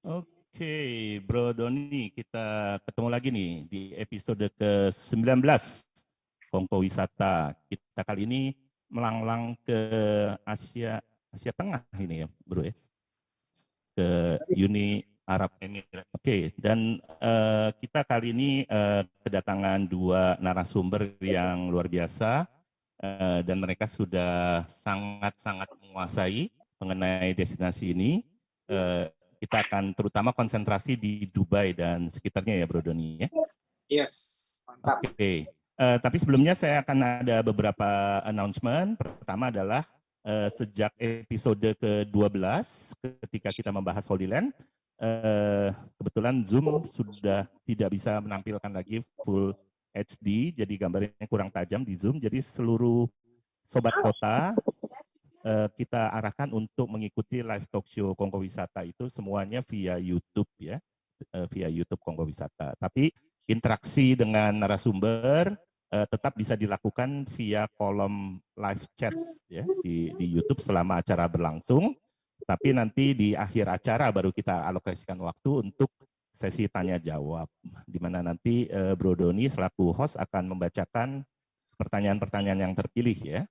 Oke, Bro Doni, kita ketemu lagi nih di episode ke-19 Kongko Wisata. Kita kali ini melanglang ke Asia Asia Tengah ini ya, Bro ya, ke Uni Arab Emirates. Oke, dan kita kali ini kedatangan dua narasumber yang luar biasa dan mereka sudah sangat-sangat menguasai mengenai destinasi ini. Kita akan terutama konsentrasi di Dubai dan sekitarnya ya, Bro Doni ya. Yes, mantap. Oke. Tapi sebelumnya saya akan ada beberapa announcement. Pertama adalah sejak episode ke-12 ketika kita membahas Holy Land, kebetulan Zoom sudah tidak bisa menampilkan lagi full HD, jadi gambarnya kurang tajam di Zoom. Jadi seluruh sobat kota kita arahkan untuk mengikuti live talk show Kongko Wisata itu semuanya via YouTube ya, via YouTube Kongko Wisata. Tapi interaksi dengan narasumber tetap bisa dilakukan via kolom live chat ya di YouTube selama acara berlangsung. Tapi nanti di akhir acara baru kita alokasikan waktu untuk sesi tanya jawab, di mana nanti Bro Doni selaku host akan membacakan pertanyaan-pertanyaan yang terpilih ya.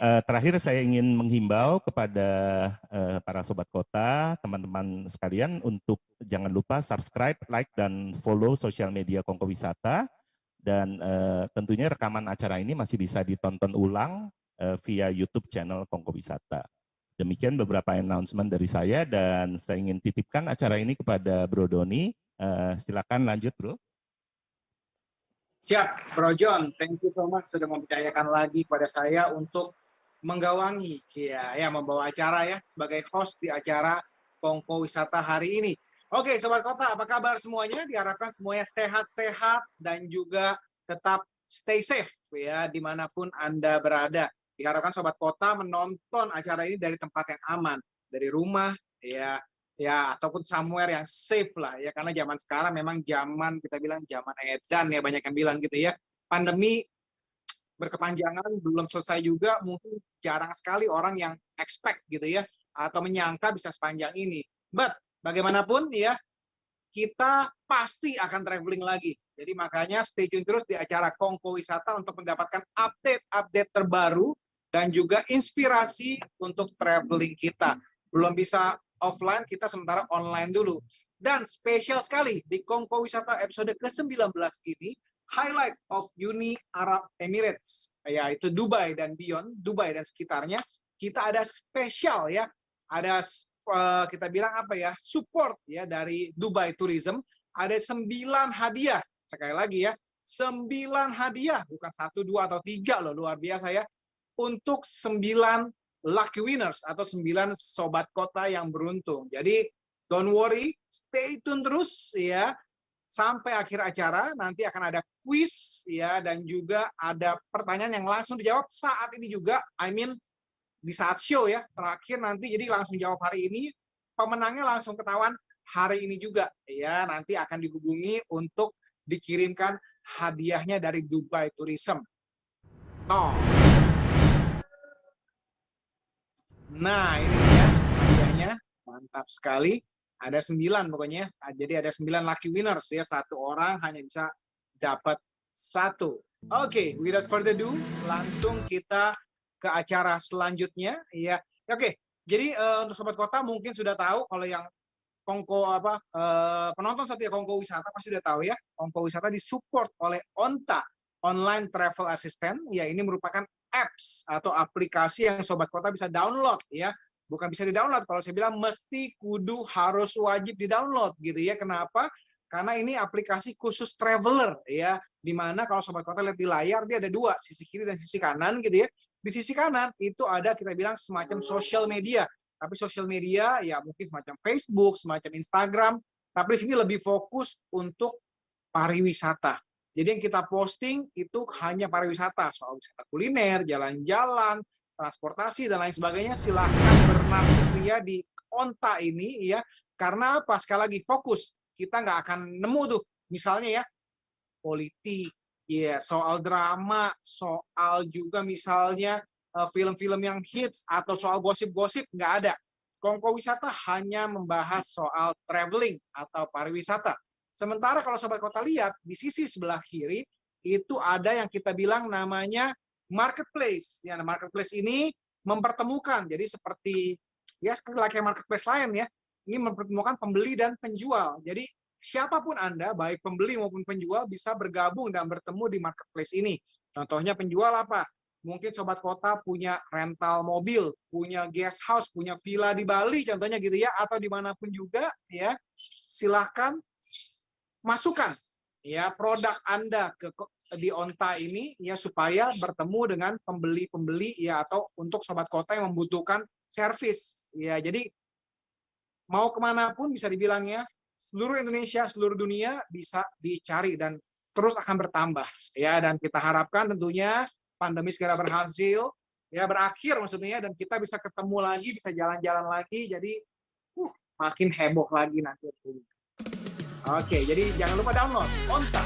Terakhir saya ingin menghimbau kepada para sobat kota, teman-teman sekalian untuk jangan lupa subscribe, like, dan follow sosial media Kongko Wisata. Dan tentunya rekaman acara ini masih bisa ditonton ulang via YouTube channel Kongko Wisata. Demikian beberapa announcement dari saya dan saya ingin titipkan acara ini kepada Bro Doni. Silakan lanjut, Bro. Siap, Bro John. Thank you so much sudah mempercayakan lagi kepada saya untuk menggawangi, ya membawa acara ya sebagai host di acara Kongko Wisata hari ini. Oke, sobat kota, apa kabar semuanya? Diharapkan semuanya sehat-sehat dan juga tetap stay safe ya dimanapun Anda berada. Diharapkan sobat kota menonton acara ini dari tempat yang aman, dari rumah ya ataupun somewhere yang safe lah ya, karena zaman sekarang memang zaman kita bilang zaman edan ya, banyak yang bilang gitu ya. Pandemi berkepanjangan belum selesai juga, mungkin jarang sekali orang yang expect gitu ya atau menyangka bisa sepanjang ini. But bagaimanapun ya, kita pasti akan traveling lagi. Jadi makanya stay tune terus di acara Kongko Wisata untuk mendapatkan update terbaru dan juga inspirasi untuk traveling kita. Belum bisa offline, kita sementara online dulu. Dan spesial sekali di Kongko Wisata episode ke-19 ini, highlight of Uni Arab Emirates, yaitu Dubai dan beyond, Dubai dan sekitarnya, kita ada spesial ya, ada kita bilang apa ya, support ya dari Dubai Tourism, ada 9 hadiah, sekali lagi ya, 9 hadiah, bukan 1, 2, atau 3 loh, luar biasa ya, untuk 9 lucky winners atau 9 sobat kota yang beruntung. Jadi don't worry, stay tune terus ya sampai akhir acara. Nanti akan ada quiz ya dan juga ada pertanyaan yang langsung dijawab saat ini juga. I mean di saat show ya terakhir nanti, jadi langsung jawab hari ini, pemenangnya langsung ketahuan hari ini juga ya. Nanti akan dihubungi untuk dikirimkan hadiahnya dari Dubai Tourism. Nah ini ya hadiahnya, mantap sekali. Ada 9 pokoknya, jadi ada 9 lucky winners ya, satu orang hanya bisa dapat 1. Oke, without further ado, langsung kita ke acara selanjutnya ya. Oke, jadi untuk sobat kota mungkin sudah tahu kalau yang Kongko penonton setia Kongko Wisata pasti sudah tahu ya, Kongko Wisata disupport oleh Onta, Online Travel Assistant. Ya, ini merupakan apps atau aplikasi yang sobat kota bisa download ya. Bukan bisa di-download, kalau saya bilang mesti kudu harus wajib di-download gitu ya. Kenapa? Karena ini aplikasi khusus traveler ya, dimana kalau sobat kota lihat di layar dia ada 2, sisi kiri dan sisi kanan gitu ya. Di sisi kanan itu ada kita bilang semacam social media, tapi social media ya mungkin semacam Facebook, semacam Instagram, tapi di sini lebih fokus untuk pariwisata. Jadi yang kita posting itu hanya pariwisata, soal wisata kuliner, jalan-jalan, transportasi dan lain sebagainya. Silahkan bernafas ria di Onta ini ya, karena apa? Sekali lagi fokus, kita nggak akan nemu tuh misalnya ya politik ya, soal drama, soal juga misalnya film-film yang hits atau soal gosip-gosip, nggak ada. Kongko Wisata hanya membahas soal traveling atau pariwisata. Sementara kalau Sobat Kota lihat, di sisi sebelah kiri, itu ada yang kita bilang namanya marketplace. Ya, marketplace ini mempertemukan, jadi seperti ya kayak marketplace lain ya, ini mempertemukan pembeli dan penjual. Jadi siapapun Anda, baik pembeli maupun penjual, bisa bergabung dan bertemu di marketplace ini. Contohnya penjual apa? Mungkin Sobat Kota punya rental mobil, punya guest house, punya villa di Bali, contohnya gitu ya, atau dimanapun juga ya, silahkan masukkan ya produk Anda di Onta ini ya supaya bertemu dengan pembeli-pembeli ya, atau untuk Sobat Kota yang membutuhkan servis ya. Jadi mau kemanapun bisa dibilangnya, seluruh Indonesia, seluruh dunia bisa dicari dan terus akan bertambah ya. Dan kita harapkan tentunya pandemi segera berhasil ya, berakhir maksudnya, dan kita bisa ketemu lagi, bisa jalan-jalan lagi, jadi makin heboh lagi nanti. Oke, jadi jangan lupa download Onta.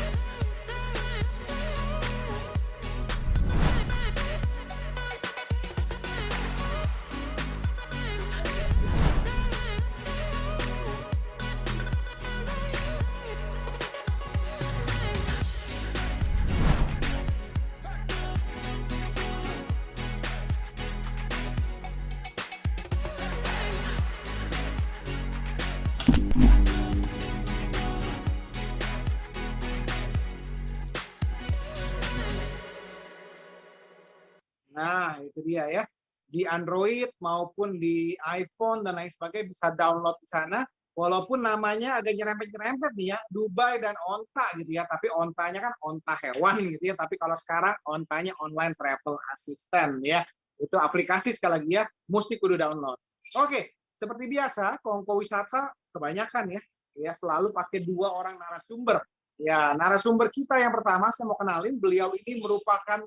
Nah, itu dia ya. Di Android maupun di iPhone dan lain sebagainya bisa download di sana. Walaupun namanya agak nyerempet-nyerempet nih ya, Dubai dan Onta gitu ya. Tapi ontanya kan onta hewan gitu ya. Tapi kalau sekarang ontanya online travel assistant ya. Itu aplikasi sekali lagi ya, mesti kudu download. Oke, seperti biasa, Kongko Wisata kebanyakan ya, selalu pakai 2 orang narasumber. Ya, narasumber kita yang pertama saya mau kenalin, beliau ini merupakan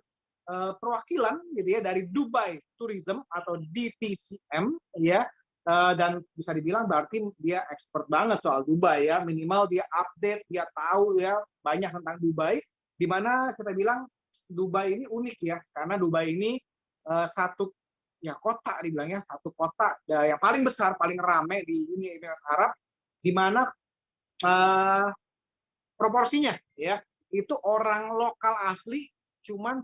perwakilan gitu ya dari Dubai Tourism atau DTCM ya, dan bisa dibilang berarti dia expert banget soal Dubai ya, minimal dia update, dia tahu ya banyak tentang Dubai, di mana kita bilang Dubai ini unik ya, karena Dubai ini satu ya kota dibilangnya, satu kota yang paling besar, paling ramai di Uni Emirat Arab, di mana proporsinya ya itu orang lokal asli cuman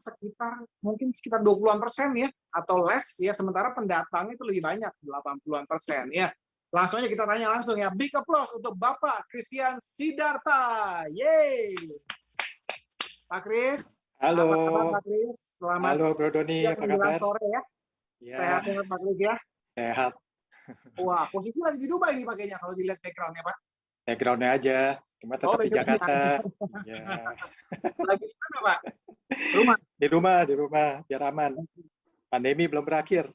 mungkin sekitar 20-an% ya, atau less ya, sementara pendatang itu lebih banyak, 80-an% ya. Langsung aja kita tanya langsung ya. Big applause untuk Bapak Christian Sidarta. Yeay. Pak Kris. Halo. Apa kabar Pak Kris? Selamat. Halo Bro Doni, apa kabar? Sore ya. Ya. Sehat-sehat Pak Kris ya. Sehat. Wah, posisi lagi di Dubai nih pakainya kalau dilihat background-nya Pak. Background-nya aja, cuma tetap di Jakarta. Ya. Lagi di mana Pak? Rumah. Di rumah, biar aman. Pandemi belum berakhir.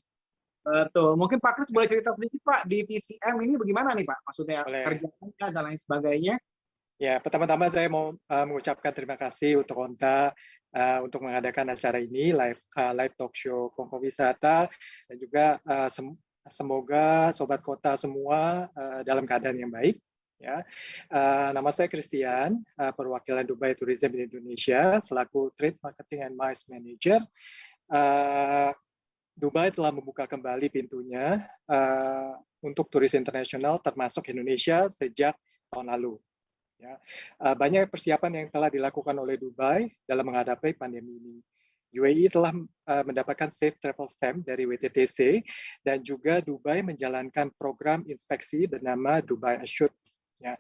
Betul. Mungkin Pak Kris boleh cerita sedikit Pak, di TCM ini bagaimana nih Pak? Maksudnya kerjanya dan lain sebagainya. Ya, pertama-tama saya mau mengucapkan terima kasih untuk Onta untuk mengadakan acara ini, live talk show Kongko Wisata, dan juga semoga Sobat Kota semua dalam keadaan yang baik. Ya, nama saya Christian, perwakilan Dubai Tourism di Indonesia, selaku Trade Marketing and MICE Manager. Dubai telah membuka kembali pintunya untuk turis internasional, termasuk Indonesia, sejak tahun lalu. Ya, banyak persiapan yang telah dilakukan oleh Dubai dalam menghadapi pandemi ini. UAE telah mendapatkan Safe Travel Stamp dari WTTC, dan juga Dubai menjalankan program inspeksi bernama Dubai Assured. Ya,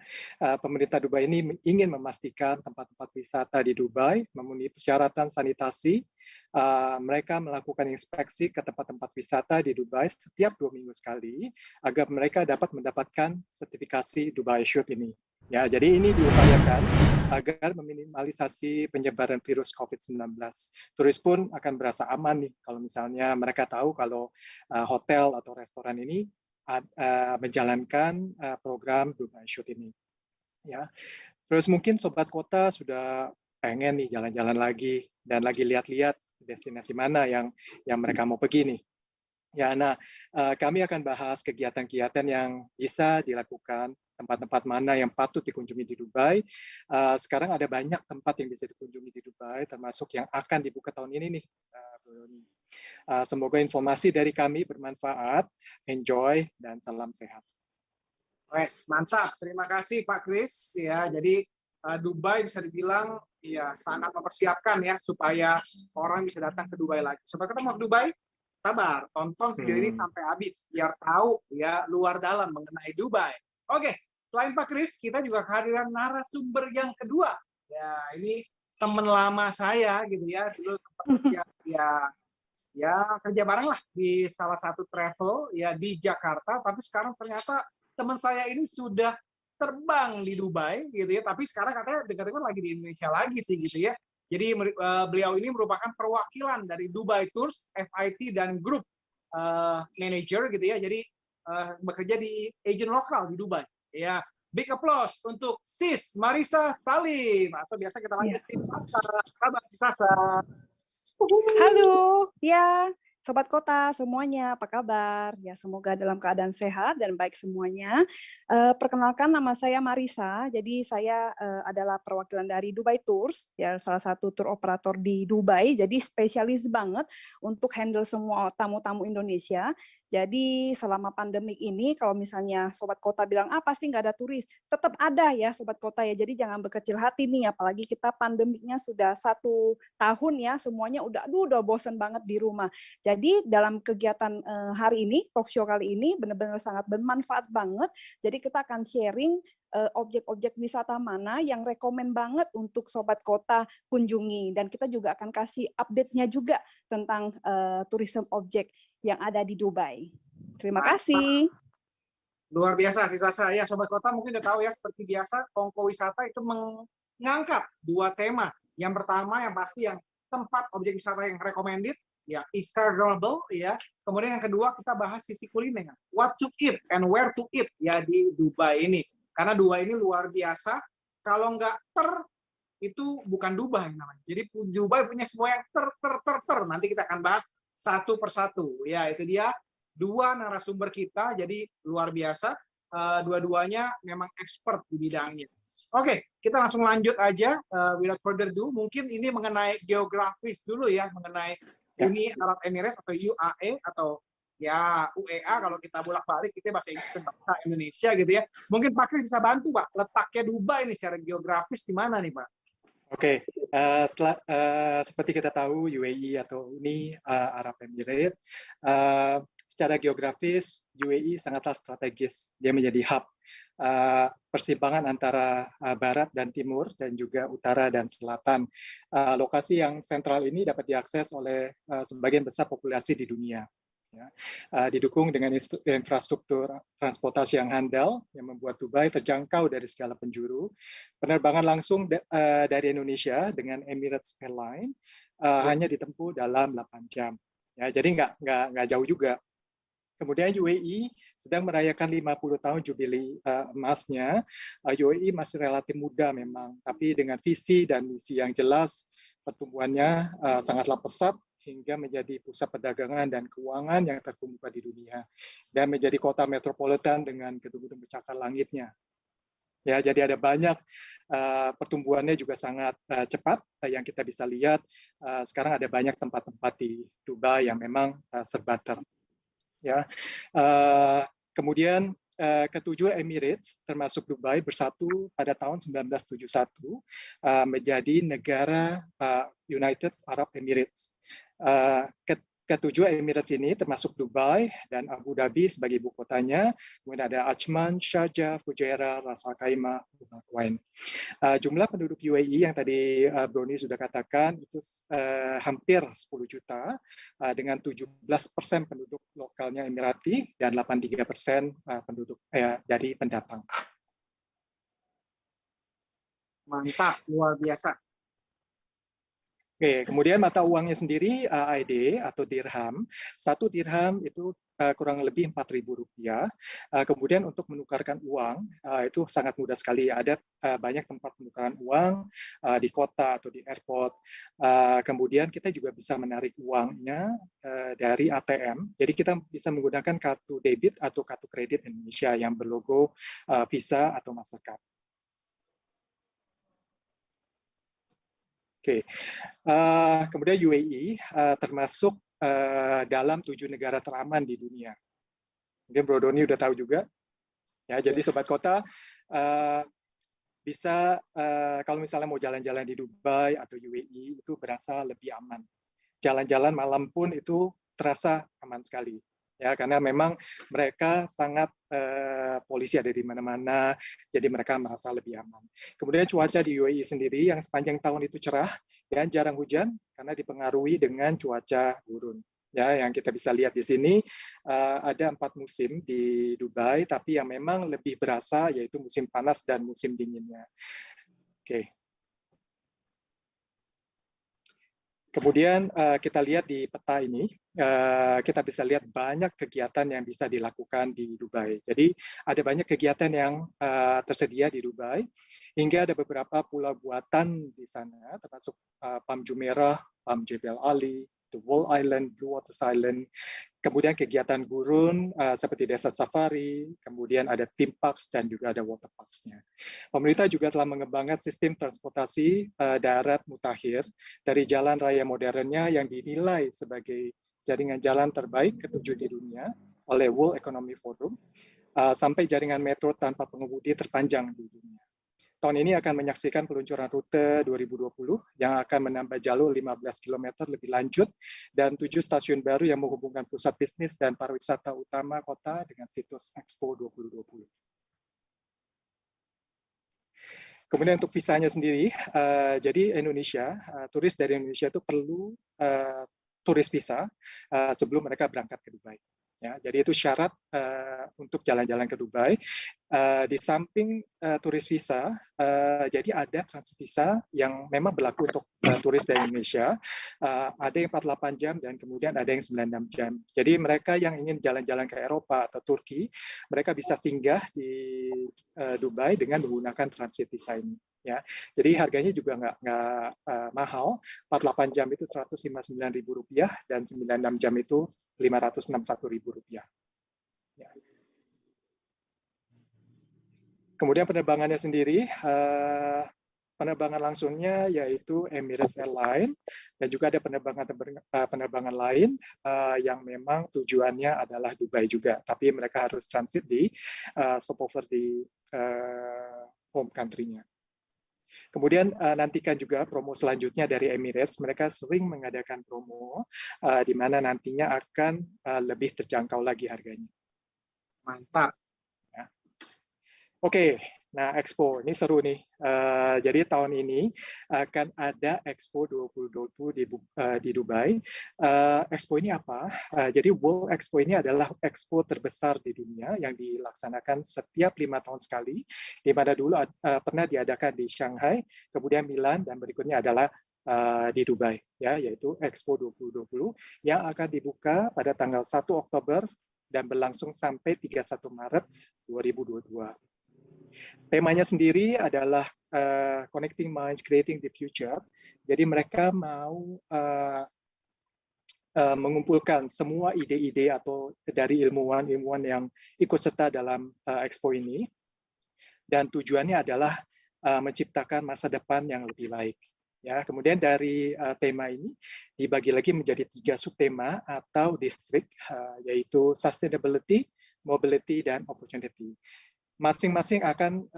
pemerintah Dubai ini ingin memastikan tempat-tempat wisata di Dubai memenuhi persyaratan sanitasi. Mereka melakukan inspeksi ke tempat-tempat wisata di Dubai setiap 2 minggu sekali agar mereka dapat mendapatkan sertifikasi Dubai Assured ini. Ya, jadi ini diupayakan agar meminimalisasi penyebaran virus COVID-19. Turis pun akan berasa aman nih kalau misalnya mereka tahu kalau hotel atau restoran ini menjalankan program Dubai Assured ini. Ya, terus mungkin Sobat Kota sudah pengen nih jalan-jalan lagi dan lagi lihat-lihat destinasi mana yang mereka mau pergi nih. Ya, nah kami akan bahas kegiatan-kegiatan yang bisa dilakukan, tempat-tempat mana yang patut dikunjungi di Dubai. Sekarang ada banyak tempat yang bisa dikunjungi di Dubai, termasuk yang akan dibuka tahun ini nih, Semoga informasi dari kami bermanfaat. Enjoy dan salam sehat. Wes, mantap. Terima kasih Pak Kris ya. Jadi Dubai bisa dibilang ya sangat mempersiapkan ya supaya orang bisa datang ke Dubai lagi. Supaya kita mau ke Dubai, sabar, tonton video ini sampai habis biar tahu ya luar dalam mengenai Dubai. Oke, selain Pak Kris, kita juga kehadiran narasumber yang kedua. Ya, ini teman lama saya gitu ya. Dulu sempat ya kerja bareng lah di salah satu travel ya di Jakarta, tapi sekarang ternyata teman saya ini sudah terbang di Dubai gitu ya, tapi sekarang katanya dengar-dengar lagi di Indonesia lagi sih gitu ya. Jadi beliau ini merupakan perwakilan dari Dubai Tours, FIT dan Group Manager gitu ya. Jadi bekerja di agent lokal di Dubai. Ya, big applause untuk Sis Marisa Salim atau biasa kita panggil Sis Sasa. Kabar Sasa? Halo, ya. Sobat Kota semuanya, apa kabar? Ya, semoga dalam keadaan sehat dan baik semuanya. Perkenalkan, nama saya Marisa. Jadi saya adalah perwakilan dari Dubai Tours, ya salah satu tour operator di Dubai. Jadi spesialis banget untuk handle semua tamu-tamu Indonesia. Jadi selama pandemik ini, kalau misalnya Sobat Kota bilang, pasti nggak ada turis, tetap ada ya Sobat Kota ya. Jadi jangan berkecil hati nih, apalagi kita pandemiknya sudah 1 tahun ya, semuanya udah bosen banget di rumah. Jadi dalam kegiatan hari ini, talk show kali ini benar-benar sangat bermanfaat banget. Jadi kita akan sharing objek-objek wisata mana yang rekomen banget untuk Sobat Kota kunjungi. Dan kita juga akan kasih update-nya juga tentang tourism objek yang ada di Dubai. Terima kasih. Luar biasa sih Sasa. Ya, Sobat Kota mungkin udah tahu ya, seperti biasa Kongko Wisata itu mengangkat 2 tema. Yang pertama yang pasti yang tempat objek wisata yang recommended, ya Instagramable ya. Kemudian yang kedua kita bahas sisi kuliner, what to eat and where to eat ya di Dubai ini. Karena Dubai ini luar biasa. Kalau nggak itu bukan Dubai namanya. Jadi Dubai punya semua yang ter. Nanti kita akan bahas satu persatu. Ya, itu dia 2 narasumber kita. Jadi luar biasa. Dua-duanya memang expert di bidangnya. Oke, kita langsung lanjut aja. Without further ado, mungkin ini mengenai geografis dulu ya, mengenai Uni Arab Emirates atau UAE atau ya UEA kalau kita bolak-balik kita bahasa Inggris dan bahasa Indonesia gitu ya. Mungkin Pak Kris bisa bantu Pak, letaknya Dubai ini secara geografis di mana nih Pak? Oke, seperti kita tahu UAE atau Uni Arab Emirates, secara geografis UAE sangatlah strategis, dia menjadi hub persimpangan antara barat dan timur dan juga utara dan selatan. Lokasi yang sentral ini dapat diakses oleh sebagian besar populasi di dunia. Ya. Didukung dengan infrastruktur transportasi yang handal yang membuat Dubai terjangkau dari segala penjuru. Penerbangan langsung dari Indonesia dengan Emirates Airlines hanya ditempuh dalam 8 jam. Ya, jadi nggak jauh juga. Kemudian UAE sedang merayakan 50 tahun jubilee emasnya. UAE masih relatif muda memang, tapi dengan visi dan misi yang jelas, pertumbuhannya sangatlah pesat hingga menjadi pusat perdagangan dan keuangan yang terkemuka di dunia dan menjadi kota metropolitan dengan gedung-gedung pencakar langitnya. Ya, jadi ada banyak pertumbuhannya juga sangat cepat yang kita bisa lihat. Sekarang ada banyak tempat-tempat di Dubai yang memang serba ya. Kemudian ketujuh Emirates termasuk Dubai bersatu pada tahun 1971 menjadi negara United Arab Emirates. Ketujuh Emirates ini termasuk Dubai dan Abu Dhabi sebagai ibu kotanya, kemudian ada Ajman, Sharjah, Fujairah, Ras Al Khaimah, Al Quwain. Jumlah penduduk UAE yang tadi Brony sudah katakan itu hampir 10 juta dengan 17% penduduk lokalnya Emirati dan 83% penduduk dari pendatang. Mantap, luar biasa. Oke, kemudian mata uangnya sendiri AED atau dirham. 1 dirham itu kurang lebih Rp4.000. Kemudian untuk menukarkan uang itu sangat mudah sekali. Ada banyak tempat penukaran uang di kota atau di airport. Kemudian kita juga bisa menarik uangnya dari ATM. Jadi kita bisa menggunakan kartu debit atau kartu kredit Indonesia yang berlogo Visa atau Mastercard. Oke, kemudian UAE termasuk dalam 7 negara teraman di dunia. Mungkin Bro Doni udah tahu juga. Ya, jadi Sobat Kota bisa kalau misalnya mau jalan-jalan di Dubai atau UAE itu berasa lebih aman. Jalan-jalan malam pun itu terasa aman sekali. Ya, karena memang mereka sangat polisi ada di mana-mana, jadi mereka merasa lebih aman. Kemudian cuaca di UAE sendiri yang sepanjang tahun itu cerah dan jarang hujan karena dipengaruhi dengan cuaca gurun. Ya, yang kita bisa lihat di sini ada 4 musim di Dubai, tapi yang memang lebih berasa yaitu musim panas dan musim dinginnya. Oke. Kemudian kita lihat di peta ini, kita bisa lihat banyak kegiatan yang bisa dilakukan di Dubai. Jadi ada banyak kegiatan yang tersedia di Dubai, hingga ada beberapa pulau buatan di sana, termasuk Palm Jumeirah, Palm Jebel Ali, The Wall Island, Blue Waters Island, kemudian kegiatan gurun seperti desa safari, kemudian ada theme parks dan juga ada water parks-nya. Pemerintah juga telah mengembangkan sistem transportasi darat mutakhir dari jalan raya modernnya yang dinilai sebagai jaringan jalan terbaik ke-7 di dunia oleh World Economic Forum, sampai jaringan metro tanpa pengemudi terpanjang di dunia. Tahun ini akan menyaksikan peluncuran rute 2020 yang akan menambah jalur 15 km lebih lanjut dan 7 stasiun baru yang menghubungkan pusat bisnis dan pariwisata utama kota dengan situs Expo 2020. Kemudian untuk visanya sendiri, jadi Indonesia, turis dari Indonesia itu perlu turis visa sebelum mereka berangkat ke Dubai. Ya, jadi itu syarat untuk jalan-jalan ke Dubai. Di samping turis visa, jadi ada transit visa yang memang berlaku untuk turis dari Indonesia. Ada yang 48 jam dan kemudian ada yang 96 jam. Jadi mereka yang ingin jalan-jalan ke Eropa atau Turki, mereka bisa singgah di Dubai dengan menggunakan transit visa ini. Ya, jadi harganya juga nggak mahal. 48 jam itu Rp159.000 dan 96 jam itu Rp561.000. Ya. Kemudian penerbangannya sendiri, penerbangan langsungnya yaitu Emirates Airlines dan juga ada penerbangan lain yang memang tujuannya adalah Dubai juga, tapi mereka harus transit di stopover di home country-nya. Kemudian nantikan juga promo selanjutnya dari Emirates. Mereka sering mengadakan promo di mana nantinya akan lebih terjangkau lagi harganya. Mantap. Ya. Oke, nah Expo ini seru nih. Jadi tahun ini akan ada Expo 2020 di Dubai. Expo ini apa? Jadi World Expo ini adalah expo terbesar di dunia yang dilaksanakan setiap 5 tahun sekali, di mana dulu pernah diadakan di Shanghai, kemudian Milan, dan berikutnya adalah di Dubai, ya, yaitu Expo 2020 yang akan dibuka pada tanggal 1 Oktober dan berlangsung sampai 31 Maret 2022. Temanya sendiri adalah Connecting Minds, Creating the Future. Jadi mereka mau mengumpulkan semua ide-ide atau dari ilmuwan-ilmuwan yang ikut serta dalam Expo ini. Dan tujuannya adalah menciptakan masa depan yang lebih baik. Ya, kemudian dari tema ini dibagi lagi menjadi 3 subtema atau distrik, yaitu Sustainability, Mobility, dan Opportunity. Masing-masing akan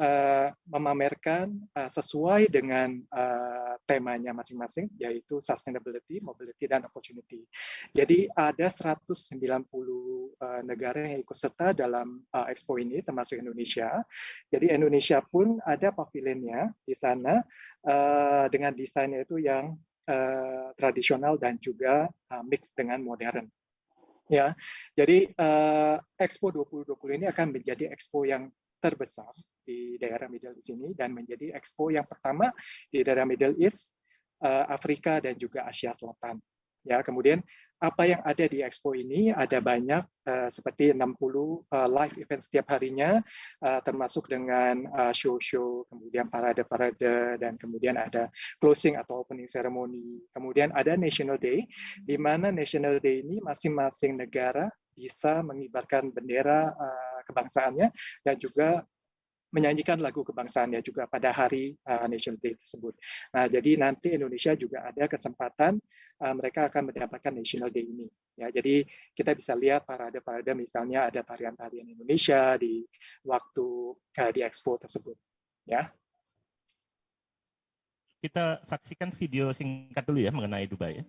memamerkan sesuai dengan temanya masing-masing, yaitu sustainability, mobility, dan opportunity. Jadi ada 190 negara yang ikut serta dalam Expo ini, termasuk Indonesia. Jadi Indonesia pun ada pavilionnya di sana dengan desainnya itu yang tradisional dan juga mix dengan modern. Ya, jadi Expo 2020 ini akan menjadi Expo yang terbesar di daerah Middle East ini dan menjadi Expo yang pertama di daerah Middle East, Afrika, dan juga Asia Selatan. Ya, kemudian apa yang ada di Expo ini ada banyak seperti 60 live event setiap harinya, termasuk dengan show-show, kemudian parade-parade, dan kemudian ada closing atau opening ceremony. Kemudian ada National Day, di mana National Day ini masing-masing negara bisa mengibarkan bendera kebangsaannya dan juga menyanyikan lagu kebangsaannya juga pada hari National Day tersebut. Nah, jadi nanti Indonesia juga ada kesempatan mereka akan mendapatkan National Day ini. Ya, jadi kita bisa lihat parade-parade, misalnya ada tarian-tarian Indonesia di waktu di Expo tersebut. Ya. Kita saksikan video singkat dulu ya mengenai Dubai ya.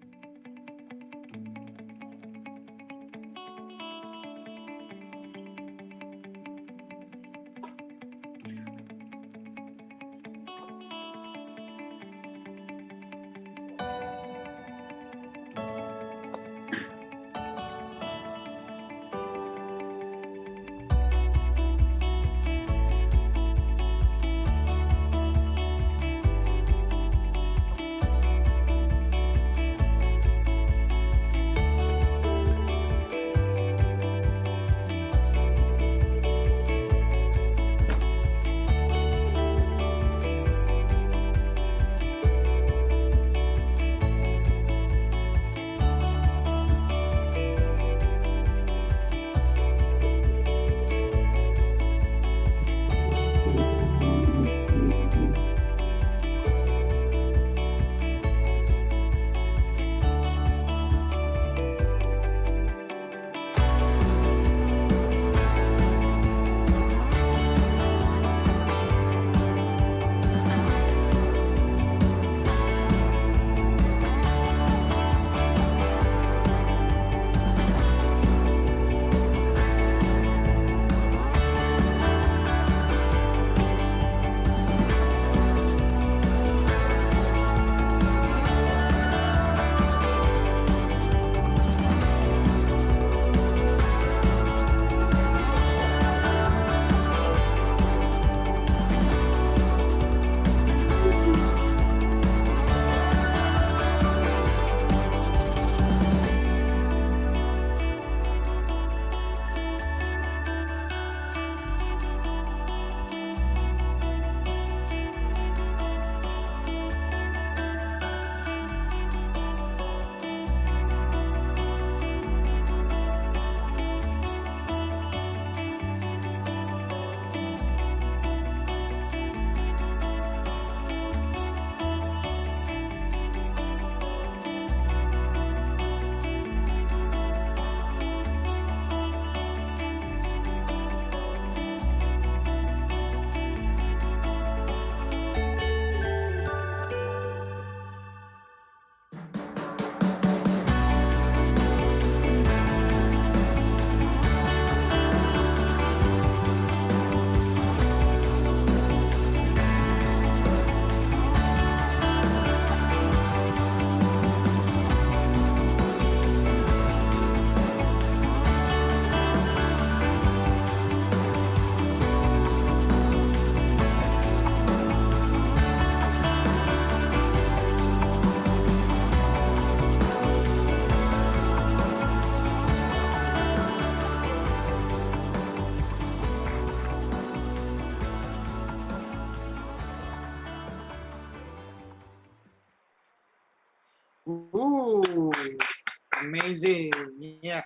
Amazing. Ya,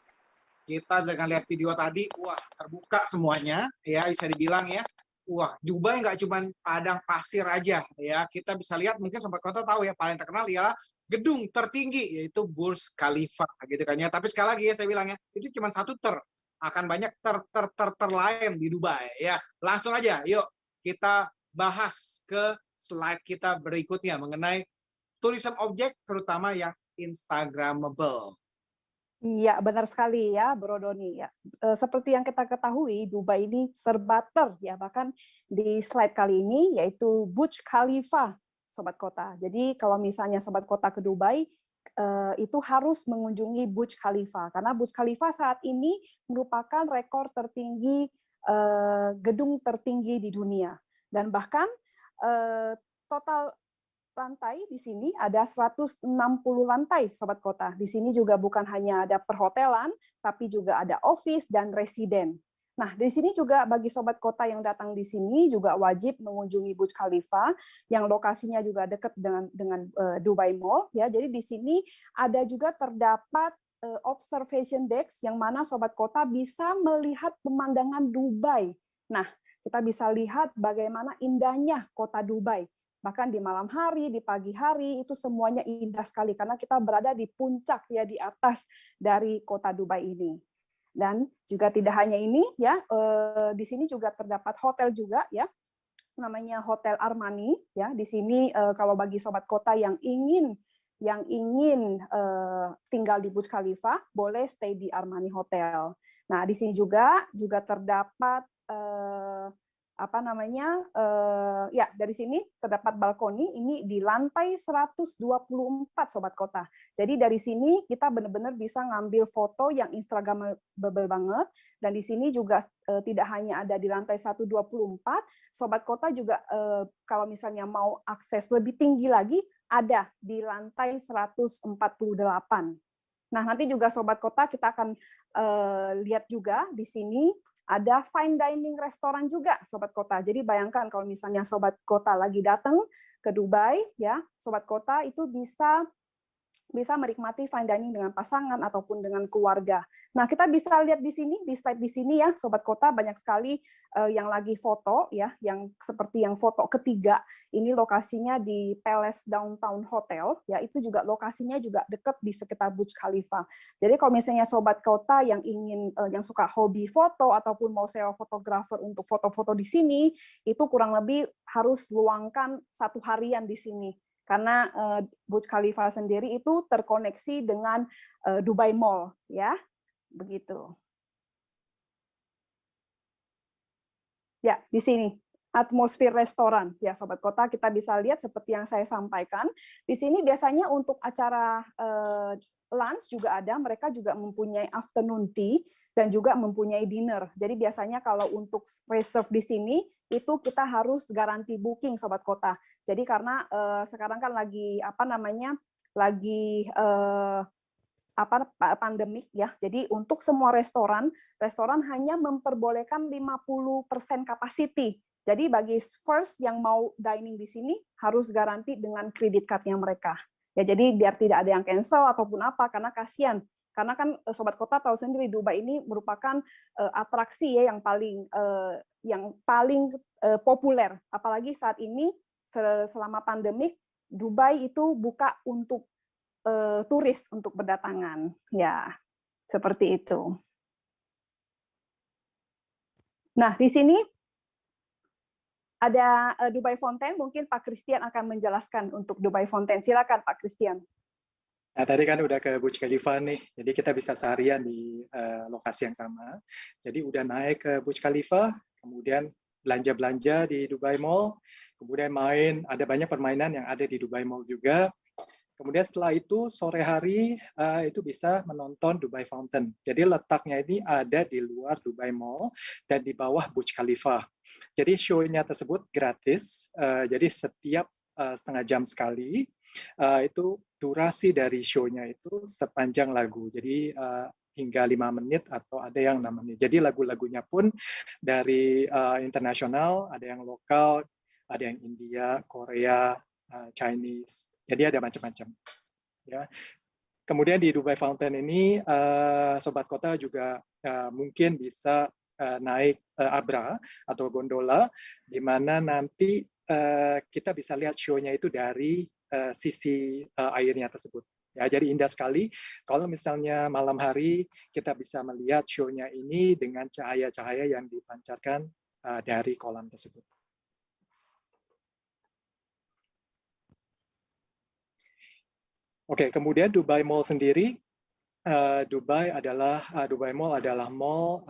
kita dengan lihat video tadi, wah terbuka semuanya, ya bisa dibilang ya. Wah, Dubai nggak cuma padang pasir aja, ya. Kita bisa lihat, mungkin Sobat Kota tahu ya, paling terkenal ya gedung tertinggi, yaitu Burj Khalifa, gitu kan ya. Tapi sekali lagi ya, saya bilang ya, itu cuma satu akan banyak ter lain di Dubai, ya. Langsung aja, yuk kita bahas ke slide kita berikutnya mengenai tourism object, terutama yang Instagramable. Iya, benar sekali ya, Bro Doni. Ya. Seperti yang kita ketahui, Dubai ini serba ya, bahkan di slide kali ini yaitu Burj Khalifa, Sobat Kota. Jadi kalau misalnya Sobat Kota ke Dubai, itu harus mengunjungi Burj Khalifa, karena Burj Khalifa saat ini merupakan rekor tertinggi, gedung tertinggi di dunia. Dan bahkan total lantai di sini ada 160 lantai, Sobat Kota. Di sini juga bukan hanya ada perhotelan, tapi juga ada office dan residen. Nah, di sini juga bagi Sobat Kota yang datang di sini juga wajib mengunjungi Burj Khalifa, yang lokasinya juga dekat dengan Dubai Mall. Ya, jadi di sini ada juga terdapat observation decks yang mana Sobat Kota bisa melihat pemandangan Dubai. Nah, kita bisa lihat bagaimana indahnya kota Dubai. Bahkan di malam hari, di pagi hari, itu semuanya indah sekali karena kita berada di puncak, ya, di atas dari kota Dubai ini. Dan juga tidak hanya ini, ya, di sini juga terdapat hotel juga, ya, namanya Hotel Armani, ya. Di sini kalau bagi sobat kota yang ingin tinggal di Burj Khalifa, boleh stay di Armani Hotel. Nah, di sini juga terdapat ya, dari sini terdapat balkoni ini di lantai 124, sobat kota. Jadi dari sini kita benar-benar bisa ngambil foto yang instagramable banget, dan di sini juga tidak hanya ada di lantai 124, sobat kota juga kalau misalnya mau akses lebih tinggi lagi ada di lantai 148. Nah, nanti juga sobat kota kita akan lihat juga di sini ada fine dining restoran juga, sobat kota. Jadi bayangkan kalau misalnya sobat kota lagi datang ke Dubai, ya, sobat kota itu bisa menikmati fine dining dengan pasangan ataupun dengan keluarga. Nah, kita bisa lihat di sini, di slide di sini, ya, sobat kota, banyak sekali yang lagi foto, ya, yang seperti yang foto ketiga. Ini lokasinya di Palace Downtown Hotel, ya, itu juga lokasinya juga dekat di sekitar Burj Khalifa. Jadi kalau misalnya sobat kota yang yang suka hobi foto ataupun mau sewa fotografer untuk foto-foto di sini, itu kurang lebih harus luangkan 1 harian di sini. Karena Burj Khalifa sendiri itu terkoneksi dengan Dubai Mall, ya, begitu. Ya, di sini atmosfer restoran, ya, sobat kota, kita bisa lihat seperti yang saya sampaikan. Di sini biasanya untuk acara lunch juga ada, mereka juga mempunyai afternoon tea dan juga mempunyai dinner. Jadi biasanya kalau untuk reserve di sini itu kita harus garansi booking, sobat kota. Jadi karena sekarang kan lagi pandemik, ya. Jadi untuk semua restoran hanya memperbolehkan 50% capacity. Jadi bagi first yang mau dining di sini harus garansi dengan kredit card-nya mereka. Ya, jadi biar tidak ada yang cancel ataupun apa, karena kasihan. Karena kan sobat kota tahu sendiri Dubai ini merupakan atraksi, ya, yang paling populer. Apalagi saat ini selama pandemik Dubai itu buka untuk turis untuk berdatangan, ya, seperti itu. Nah, di sini ada Dubai Fountain, mungkin Pak Christian akan menjelaskan untuk Dubai Fountain. Silakan Pak Christian. Nah, tadi kan udah ke Burj Khalifa nih, jadi kita bisa seharian di lokasi yang sama. Jadi udah naik ke Burj Khalifa, kemudian belanja-belanja di Dubai Mall, kemudian ada banyak permainan yang ada di Dubai Mall juga. Kemudian setelah itu sore hari itu bisa menonton Dubai Fountain. Jadi letaknya ini ada di luar Dubai Mall dan di bawah Burj Khalifa. Jadi show-nya tersebut gratis. Jadi setiap setengah jam sekali itu durasi dari show-nya itu sepanjang lagu. Jadi hingga 5 menit atau ada yang 6 menit. Jadi lagu-lagunya pun dari internasional, ada yang lokal, ada yang India, Korea, Chinese. Jadi ada macam-macam. Ya. Kemudian di Dubai Fountain ini, sobat kota juga mungkin bisa naik abra atau gondola, di mana nanti kita bisa lihat show-nya itu dari sisi airnya tersebut. Ya, jadi indah sekali. Kalau misalnya malam hari kita bisa melihat show-nya ini dengan cahaya-cahaya yang dipancarkan dari kolam tersebut. Oke, kemudian Dubai Mall sendiri, Dubai Mall adalah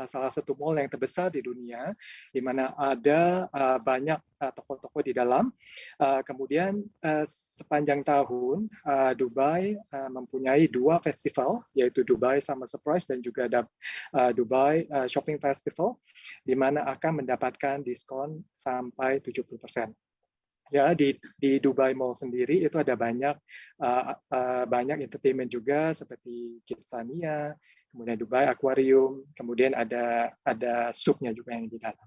salah satu mall yang terbesar di dunia, di mana ada banyak toko-toko di dalam. Kemudian sepanjang tahun Dubai mempunyai 2 festival, yaitu Dubai Summer Surprise dan juga ada Dubai Shopping Festival, di mana akan mendapatkan diskon sampai 70%. Ya, di Dubai Mall sendiri itu ada banyak entertainment juga seperti Kidsania, kemudian Dubai Aquarium, kemudian ada supnya juga yang di dalam.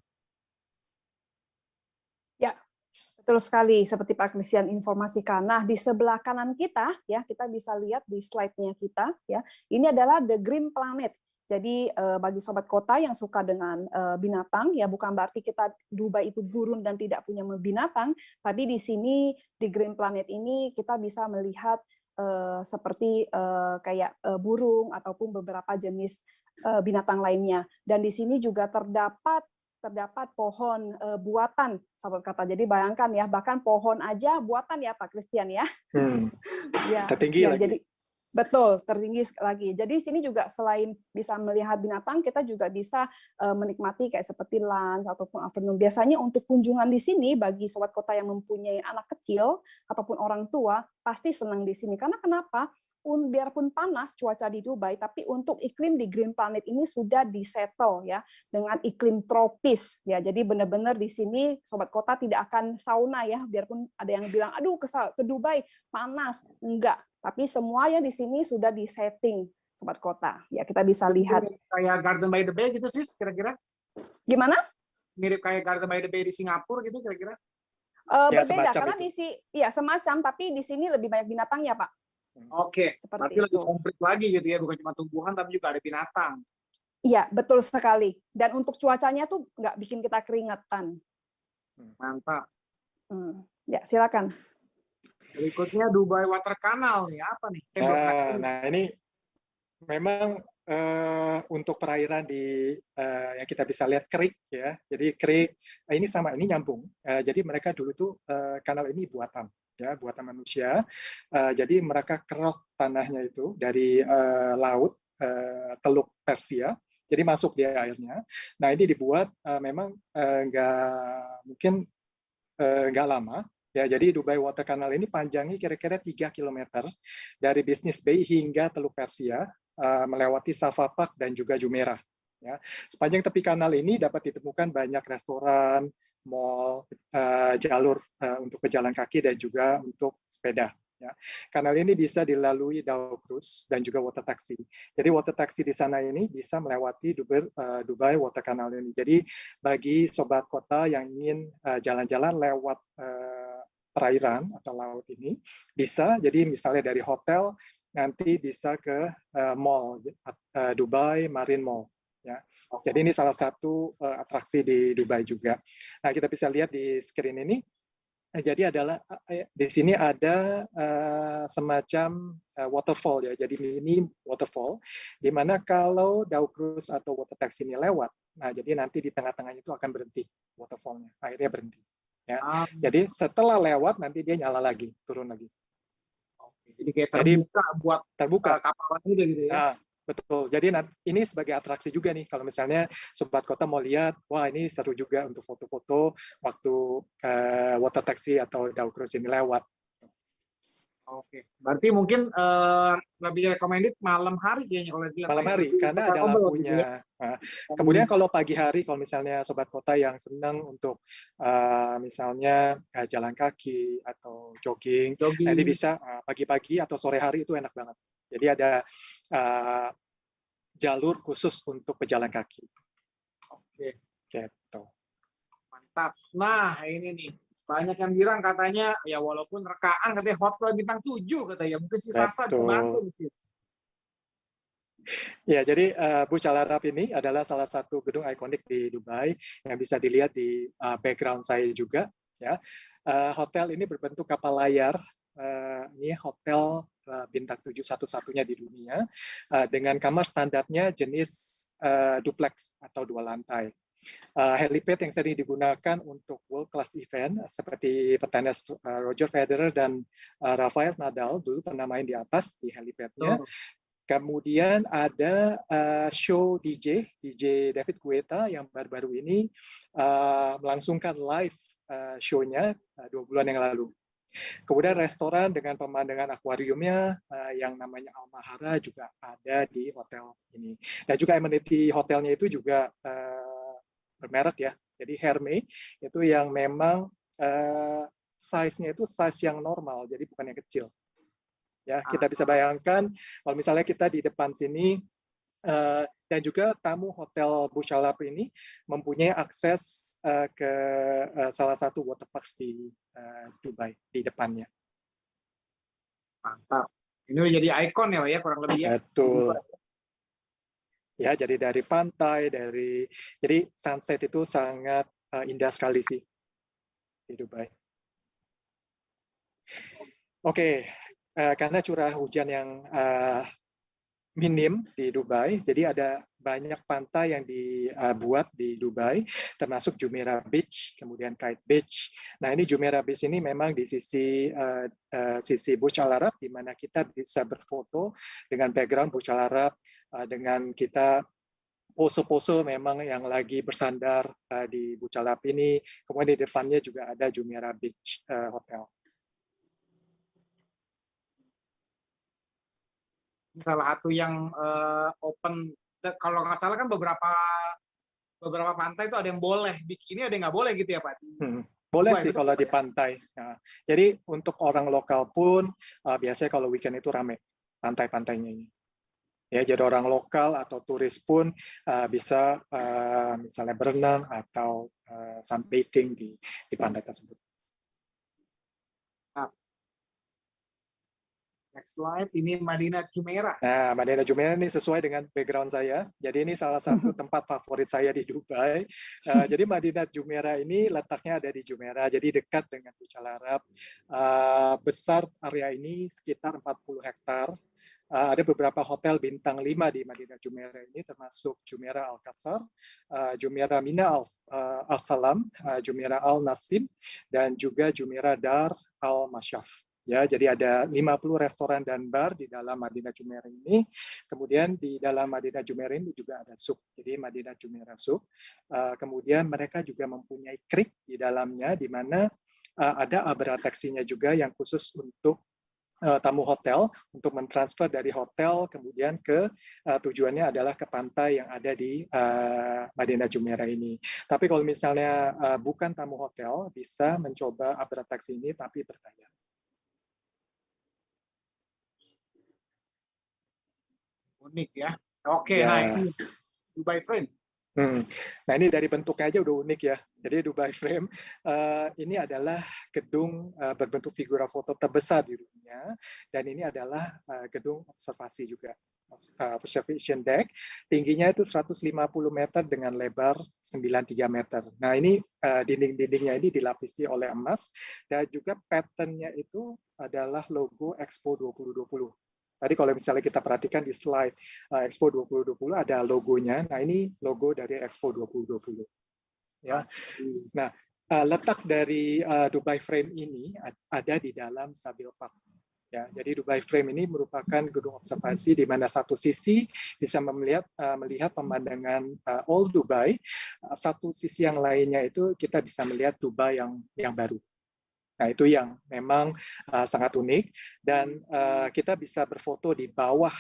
Ya, betul sekali seperti Pak Christian informasikan. Nah, di sebelah kanan kita, ya, kita bisa lihat di slide-nya kita, ya. Ini adalah The Green Planet. Jadi bagi sobat kota yang suka dengan binatang, ya bukan berarti kita Dubai itu gurun dan tidak punya binatang, tapi di sini di Green Planet ini kita bisa melihat seperti kayak burung ataupun beberapa jenis binatang lainnya. Dan di sini juga terdapat pohon buatan, sahabat kota. Jadi bayangkan ya, bahkan pohon aja buatan ya Pak Christian ya. Ya, tertinggi lagi. jadi betul, tertinggi lagi. Jadi di sini juga selain bisa melihat binatang, kita juga bisa menikmati kayak seperti lunch ataupun afternoon. Biasanya untuk kunjungan di sini bagi sobat kota yang mempunyai anak kecil ataupun orang tua pasti senang di sini. Karena kenapa? Biarpun panas cuaca di Dubai, tapi untuk iklim di Green Planet ini sudah disettle ya dengan iklim tropis ya. Jadi benar-benar di sini sobat kota tidak akan sauna ya, biarpun ada yang bilang aduh ke Dubai panas, enggak. Tapi semuanya di sini sudah disetting sobat kota. Ya kita bisa lihat kayak Garden by the Bay gitu sih kira-kira. Gimana? Mirip kayak Garden by the Bay di Singapura gitu kira-kira. Ya, berbeda karena itu. Ya semacam, tapi di sini lebih banyak binatangnya Pak. Oke, seperti berarti itu. lebih komplit lagi gitu ya, bukan cuma tumbuhan tapi juga ada binatang. Iya, betul sekali. Dan untuk cuacanya tuh nggak bikin kita keringetan. Mantap. Ya, silakan. Berikutnya Dubai Water Canal nih, apa nih? Nah, ini memang untuk perairan di yang kita bisa lihat creek ya. Jadi creek ini sama, ini nyambung. Jadi mereka dulu tuh kanal ini buatan. Ya, buatan manusia. Jadi mereka kerok tanahnya itu dari laut Teluk Persia, jadi masuk di airnya. Nah ini dibuat memang nggak lama. Ya, jadi Dubai Water Canal ini panjangnya kira-kira 3 km dari Business Bay hingga Teluk Persia, melewati Safa Park dan juga Jumeirah. Ya. Sepanjang tepi kanal ini dapat ditemukan banyak restoran, mall, jalur untuk pejalan kaki dan juga untuk sepeda. Ya. Kanal ini bisa dilalui dau cruise dan juga water taxi. Jadi water taxi di sana ini bisa melewati Dubai Water Canal ini. Jadi bagi sobat kota yang ingin jalan-jalan lewat perairan atau laut ini bisa. Jadi misalnya dari hotel nanti bisa ke mall Dubai Marine Mall. Ya. Jadi ini salah satu atraksi di Dubai juga. Nah, kita bisa lihat di screen ini. Jadi di sini ada semacam waterfall ya. Jadi mini waterfall di mana kalau dau cruise atau water taxi ini lewat, nah jadi nanti di tengah-tengahnya itu akan berhenti waterfallnya. Akhirnya berhenti. Ya. Jadi setelah lewat nanti dia nyala lagi, turun lagi. Jadi kayak terbuka buat kapal juga gitu ya. Nah, betul. Jadi ini sebagai atraksi juga nih. Kalau misalnya sobat kota mau lihat, wah ini seru juga untuk foto-foto waktu water taxi atau dau cruise ini lewat. Oke, berarti mungkin lebih recommended malam hari kayaknya kalau dilihat. Malam hari karena ada lampunya. Nah, kemudian kalau pagi hari, kalau misalnya sobat kota yang senang untuk misalnya jalan kaki atau jogging, nah ini bisa pagi-pagi atau sore hari itu enak banget. Jadi ada jalur khusus untuk pejalan kaki. Oke. Gitu. Mantap. Nah ini nih. Banyak yang bilang katanya, ya walaupun rekaan katanya hotel bintang 7 katanya, mungkin si Sasa dibantu. Ya, jadi Burj Al Arab ini adalah salah satu gedung ikonik di Dubai yang bisa dilihat di background saya juga. Ya, hotel ini berbentuk kapal layar. Ini hotel bintang 7 satu-satunya di dunia dengan kamar standarnya jenis duplex atau 2 lantai. Helipad yang sering digunakan untuk world class event seperti petenis Roger Federer dan Rafael Nadal dulu pernah main di atas di helipadnya. Kemudian ada show DJ David Guetta yang baru-baru ini melangsungkan live show-nya 2 bulan yang lalu. Kemudian restoran dengan pemandangan akuariumnya yang namanya Al Mahara juga ada di hotel ini. Dan juga amenity hotelnya itu juga bermerek ya, jadi Hermé itu yang memang size-nya itu size yang normal, jadi bukan yang kecil. Ya, kita bisa bayangkan kalau misalnya kita di depan sini dan juga tamu hotel Burj Al Arab ini mempunyai akses ke salah satu waterparks di Dubai di depannya. Mantap. Ini udah jadi ikon ya, kurang lebih ya. Betul. Ya, jadi dari pantai, jadi sunset itu sangat indah sekali sih di Dubai. Oke, karena curah hujan yang minim di Dubai, jadi ada banyak pantai yang dibuat di Dubai, termasuk Jumeirah Beach, kemudian Kite Beach. Nah, ini Jumeirah Beach ini memang di sisi Burj Al Arab, di mana kita bisa berfoto dengan background Burj Al Arab, dengan kita pose-pose memang yang lagi bersandar di Burj Al Arab ini. Kemudian di depannya juga ada Jumeirah Beach Hotel. Salah satu yang open, kalau nggak salah kan beberapa pantai itu ada yang boleh bikini, ada yang nggak boleh gitu ya Pak? Boleh Dubai, sih betul, kalau Pak, di pantai. Nah, jadi untuk orang lokal pun biasanya kalau weekend itu rame pantai-pantainya ini. Ya, jadi orang lokal atau turis pun bisa misalnya berenang atau sunbathing di pantai tersebut. Next slide, ini Madinah Jumeirah. Nah, Madinah Jumeirah ini sesuai dengan background saya. Jadi ini salah satu tempat favorit saya di Dubai. Jadi Madinah Jumeirah ini letaknya ada di Jumeirah, jadi dekat dengan Burj Al Arab. Besar area ini sekitar 40 hektar. Ada beberapa hotel bintang 5 di Madinah Jumeirah ini, termasuk Jumeirah Al-Qasar, Jumeirah Mina Al-Salam, Jumeirah Al-Nasim, dan juga Jumeirah Dar Al-Masyaf. Ya, jadi ada 50 restoran dan bar di dalam Madinah Jumeirah ini. Kemudian di dalam Madinah Jumeirah ini juga ada souk. Jadi Madinah Jumeirah souk. Kemudian mereka juga mempunyai krik di dalamnya, di mana ada abra taksinya juga yang khusus untuk tamu hotel, untuk mentransfer dari hotel kemudian ke tujuannya adalah ke pantai yang ada di Madinah Jumeirah ini. Tapi kalau misalnya bukan tamu hotel, bisa mencoba abra taksi ini tapi berbayar. Unik ya. Oke, Ya. nah ini Dubai Frame. Nah, ini dari bentuknya aja udah unik ya. Jadi Dubai Frame ini adalah gedung berbentuk figura foto terbesar di dunia, dan ini adalah gedung observasi juga, observation deck. Tingginya itu 150 meter dengan lebar 93 meter. Nah, ini dinding-dindingnya ini dilapisi oleh emas, dan juga pattern-nya itu adalah logo Expo 2020. Tadi kalau misalnya kita perhatikan di slide Expo 2020 ada logonya. Nah, ini logo dari Expo 2020. Ya. Nah, letak dari Dubai Frame ini ada di dalam Sabil Park. Ya, jadi Dubai Frame ini merupakan gedung observasi di mana satu sisi bisa melihat pemandangan Old Dubai, satu sisi yang lainnya itu kita bisa melihat Dubai yang baru. Nah, itu yang memang sangat unik, dan kita bisa berfoto di bawah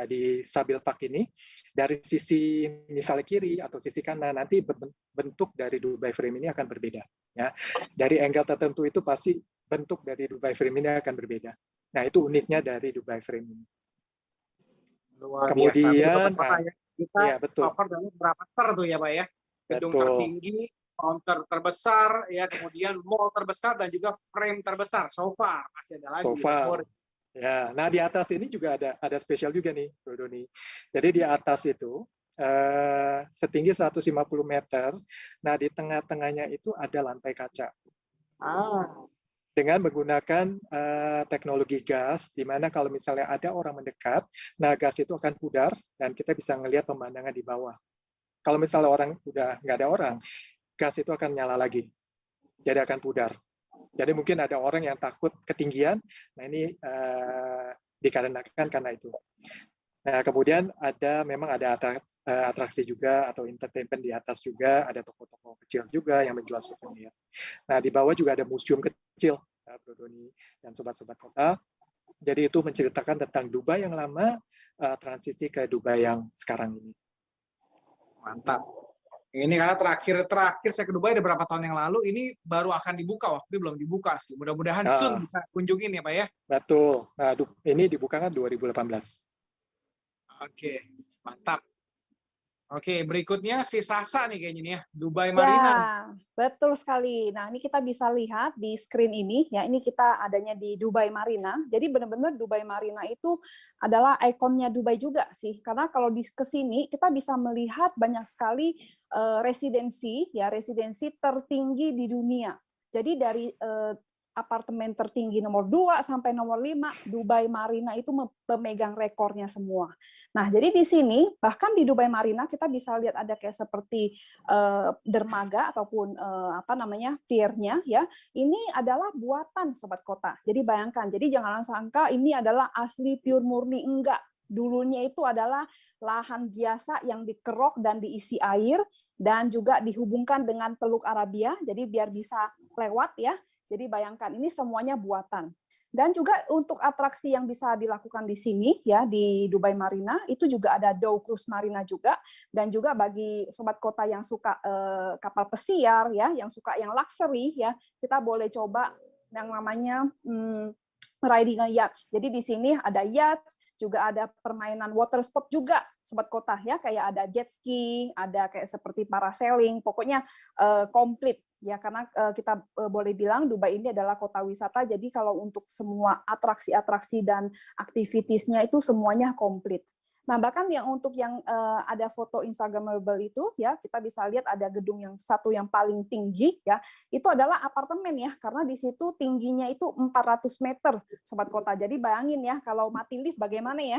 di Sabil Park ini. Dari sisi misalnya kiri atau sisi kanan, nanti bentuk dari Dubai Frame ini akan berbeda. Ya. Dari angle tertentu itu pasti bentuk dari Dubai Frame ini akan berbeda. Nah, itu uniknya dari Dubai Frame ini. Luar Kemudian, biasa. Kita ya, betul. cover dari berapa ter tuh ya Pak ya? Gedung tertinggi, counter terbesar, ya, kemudian mall terbesar, dan juga frame terbesar. So far masih ada lagi. So far. Ya, nah di atas ini juga ada spesial juga nih, Bro Doni. Jadi di atas itu setinggi 150 meter. Nah, di tengah-tengahnya itu ada lantai kaca. Dengan menggunakan teknologi gas, di mana kalau misalnya ada orang mendekat, nah gas itu akan pudar dan kita bisa melihat pemandangan di bawah. Kalau misalnya orang udah nggak ada orang, gas itu akan nyala lagi, jadi akan pudar. Jadi mungkin ada orang yang takut ketinggian, nah ini dikarenakan karena itu. Nah, kemudian memang ada atraksi juga atau entertainment di atas juga, ada toko-toko kecil juga yang menjual souvenir. Nah, di bawah juga ada museum kecil, Bro Doni dan sobat-sobat kota. Jadi itu menceritakan tentang Dubai yang lama, transisi ke Dubai yang sekarang ini. Mantap. Ini karena terakhir saya ke Dubai ada berapa tahun yang lalu, ini baru akan dibuka, waktu itu belum dibuka sih. Mudah-mudahan soon bisa kunjungin ya Pak ya. Betul. Nah, ini dibuka kan 2018. Oke, mantap. Oke, berikutnya si Sasa nih kayaknya nih ya, Dubai Marina. Ya, betul sekali. Nah, ini kita bisa lihat di screen ini, ya, ini kita adanya di Dubai Marina. Jadi benar-benar Dubai Marina itu adalah ikonnya Dubai juga sih. Karena kalau di kesini kita bisa melihat banyak sekali residensi, ya, residensi tertinggi di dunia. Jadi dari apartemen tertinggi nomor 2 sampai nomor 5, Dubai Marina itu memegang rekornya semua. Nah, jadi di sini, bahkan di Dubai Marina, kita bisa lihat ada kayak seperti dermaga ataupun apa namanya pier-nya, ya. Ini adalah buatan Sobat Kota. Jadi bayangkan, jadi jangan sangka ini adalah asli pure murni, enggak. Dulunya itu adalah lahan biasa yang dikerok dan diisi air, dan juga dihubungkan dengan Teluk Arabia, jadi biar bisa lewat, ya. Jadi bayangkan ini semuanya buatan. Dan juga untuk atraksi yang bisa dilakukan di sini, ya, di Dubai Marina, itu juga ada Dow Cruise Marina juga, dan juga bagi Sobat Kota yang suka kapal pesiar, ya, yang suka yang luxury, ya, kita boleh coba yang namanya riding a yacht. Jadi di sini ada yacht, juga ada permainan water sport juga, Sobat Kota, ya, kayak ada jet ski, ada kayak seperti parasailing, pokoknya komplit. Ya, karena kita boleh bilang Dubai ini adalah kota wisata, jadi kalau untuk semua atraksi-atraksi dan aktivitasnya itu semuanya komplit. Nah, bahkan yang untuk yang ada foto Instagramable itu, ya, kita bisa lihat ada gedung yang satu yang paling tinggi, ya, itu adalah apartemen, ya, karena di situ tingginya itu 400 meter, Sobat Kota. Jadi bayangin ya, kalau mati lift bagaimana ya?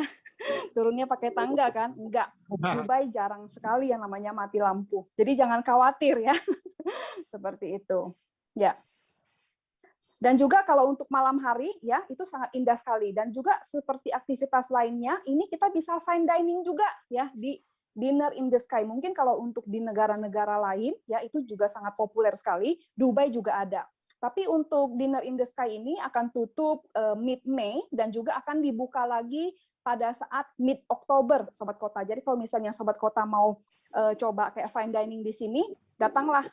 Turunnya pakai tangga kan? Enggak. Dubai jarang sekali yang namanya mati lampu. Jadi jangan khawatir ya. Seperti itu. Ya. Dan juga kalau untuk malam hari, ya, itu sangat indah sekali. Dan juga seperti aktivitas lainnya, ini kita bisa fine dining juga, ya, di dinner in the sky. Mungkin kalau untuk di negara-negara lain, ya, itu juga sangat populer sekali. Dubai juga ada. Tapi untuk dinner in the sky ini akan tutup mid-Mei dan juga akan dibuka lagi pada saat mid-Oktober, Sobat Kota. Jadi kalau misalnya Sobat Kota mau coba kayak fine dining di sini, datanglah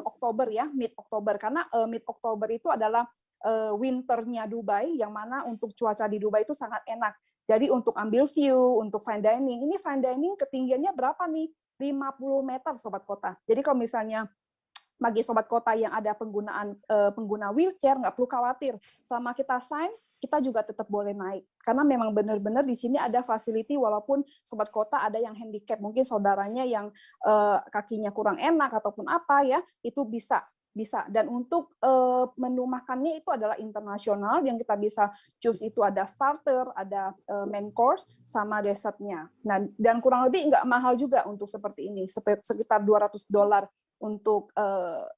Oktober, ya, mid-Oktober. Karena mid-Oktober itu adalah winternya Dubai, yang mana untuk cuaca di Dubai itu sangat enak. Jadi untuk ambil view, untuk fine dining, ini fine dining ketinggiannya berapa nih? 50 meter, Sobat Kota. Jadi kalau misalnya bagi Sobat Kota yang ada pengguna wheelchair, nggak perlu khawatir. Selama kita sign, kita juga tetap boleh naik. Karena memang benar-benar di sini ada facility, walaupun Sobat Kota ada yang handicap, mungkin saudaranya yang kakinya kurang enak ataupun apa, ya, itu bisa. Dan untuk menu makannya itu adalah internasional, yang kita bisa choose itu ada starter, ada main course, sama dessertnya. Nah, dan kurang lebih nggak mahal juga untuk seperti ini, sekitar $200 untuk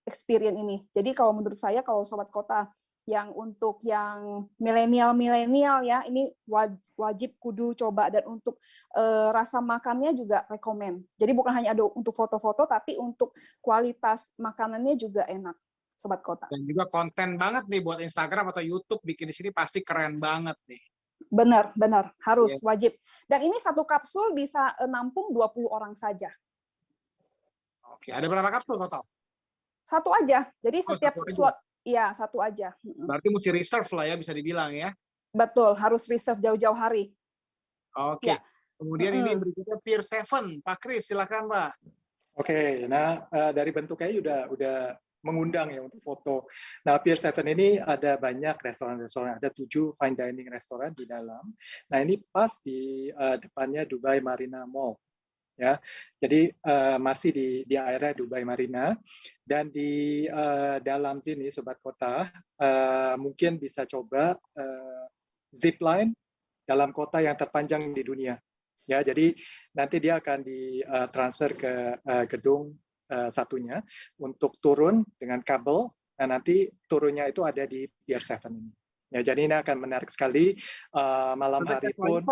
experience ini. Jadi kalau menurut saya, kalau Sobat Kota yang untuk yang milenial ya, ini wajib kudu coba. Dan untuk rasa makannya juga rekomen. Jadi bukan hanya ada untuk foto-foto, tapi untuk kualitas makanannya juga enak, Sobat Kota. Dan juga konten banget nih buat Instagram atau YouTube, bikin di sini pasti keren banget nih. Benar, harus, wajib. Dan ini satu kapsul bisa nampung 20 orang saja. Oke, ada berapa kapsul total? Satu aja. Jadi setiap satu slot, ya, satu aja. Berarti mesti reserve lah ya, bisa dibilang ya. Betul, harus reserve jauh-jauh hari. Oke. Ya. Kemudian ini berikutnya Pier 7. Pak Kris, silakan Pak. Oke, nah dari bentuknya udah mengundang ya untuk foto. Nah, Pier 7 ini ada banyak restoran-restoran, ada 7 fine dining restoran di dalam. Nah, ini pas di depannya Dubai Marina Mall. Ya, jadi masih di area Dubai Marina, dan di dalam sini Sobat Kota mungkin bisa coba zip line dalam kota yang terpanjang di dunia. Ya, jadi nanti dia akan ditransfer ke gedung satunya untuk turun dengan kabel. Nah, nanti turunnya itu ada di Pier 7 ini. Ya, jadi ini akan menarik sekali malam hari pun.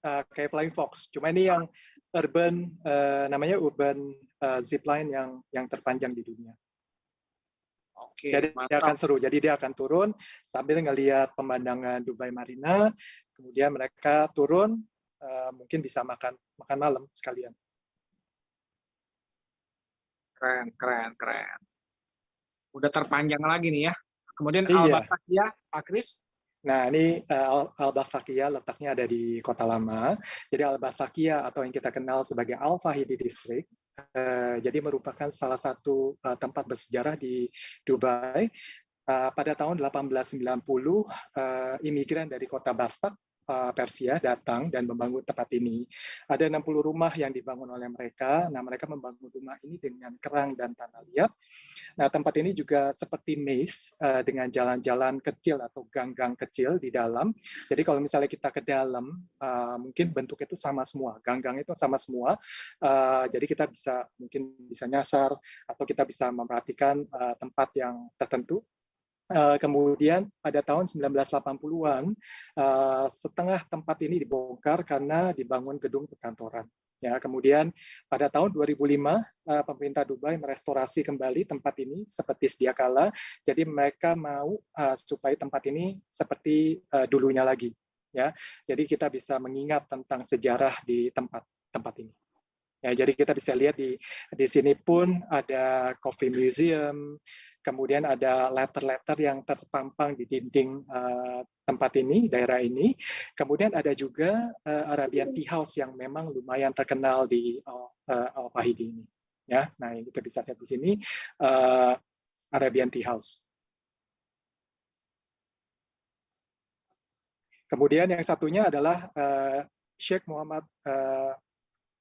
Kayak Flying Fox, cuma ini yang urban, namanya urban zipline yang terpanjang di dunia. Oke, jadi dia akan seru. Jadi dia akan turun sambil ngelihat pemandangan Dubai Marina, kemudian mereka turun, mungkin bisa makan malam sekalian. Keren. Udah terpanjang lagi nih ya. Kemudian Iya. Al-Batavia, Pak Kris. Nah, ini Al-Baslakia letaknya ada di Kota Lama. Jadi Al-Baslakia atau yang kita kenal sebagai Al-Fahidi District, jadi merupakan salah satu tempat bersejarah di Dubai. Pada tahun 1890, imigran dari kota Bastak, Persia datang dan membangun tempat ini. Ada 60 rumah yang dibangun oleh mereka. Nah, mereka membangun rumah ini dengan kerang dan tanah liat. Nah, tempat ini juga seperti maze dengan jalan-jalan kecil atau gang-gang kecil di dalam. Jadi kalau misalnya kita ke dalam, mungkin bentuk itu sama semua, gang-gang itu sama semua. Jadi kita mungkin bisa nyasar atau kita bisa memperhatikan tempat yang tertentu. Kemudian pada tahun 1980-an, setengah tempat ini dibongkar karena dibangun gedung perkantoran. Ya, kemudian pada tahun 2005, pemerintah Dubai merestorasi kembali tempat ini seperti sedia kala. Jadi mereka mau supaya tempat ini seperti dulunya lagi. Ya, jadi kita bisa mengingat tentang sejarah di tempat ini. Ya, jadi kita bisa lihat di sini pun ada coffee museum, kemudian ada letter-letter yang terpampang di dinding tempat ini, daerah ini. Kemudian ada juga Arabian Tea House yang memang lumayan terkenal di Al-Fahidi ini. Ya, nah yang kita bisa lihat di sini Arabian Tea House. Kemudian yang satunya adalah Sheikh Muhammad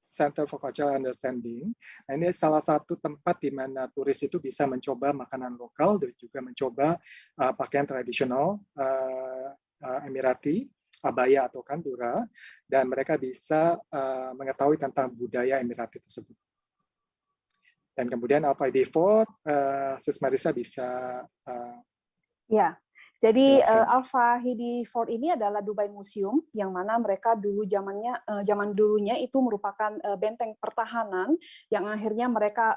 Center for Cultural Understanding. Nah, ini salah satu tempat di mana turis itu bisa mencoba makanan lokal dan juga mencoba pakaian tradisional Emirati, abaya atau kandura, dan mereka bisa mengetahui tentang budaya Emirati tersebut. Dan kemudian Al-Fahidi Fort, Sis Marisa bisa Ya. Jadi jelaskan. Al-Fahidi Fort ini adalah Dubai Museum yang mana mereka dulu zaman dulunya itu merupakan benteng pertahanan yang akhirnya mereka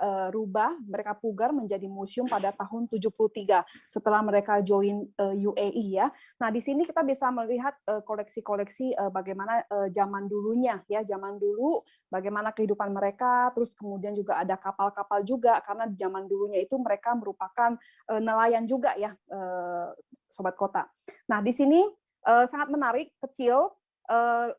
mereka pugar menjadi museum pada tahun 73 setelah mereka join UAE ya. Nah, di sini kita bisa melihat koleksi-koleksi bagaimana zaman dulunya ya, zaman dulu bagaimana kehidupan mereka, terus kemudian juga ada kapal-kapal juga karena zaman dulunya itu mereka merupakan nelayan juga ya. Sobat Kota. Nah, di sini sangat menarik, kecil,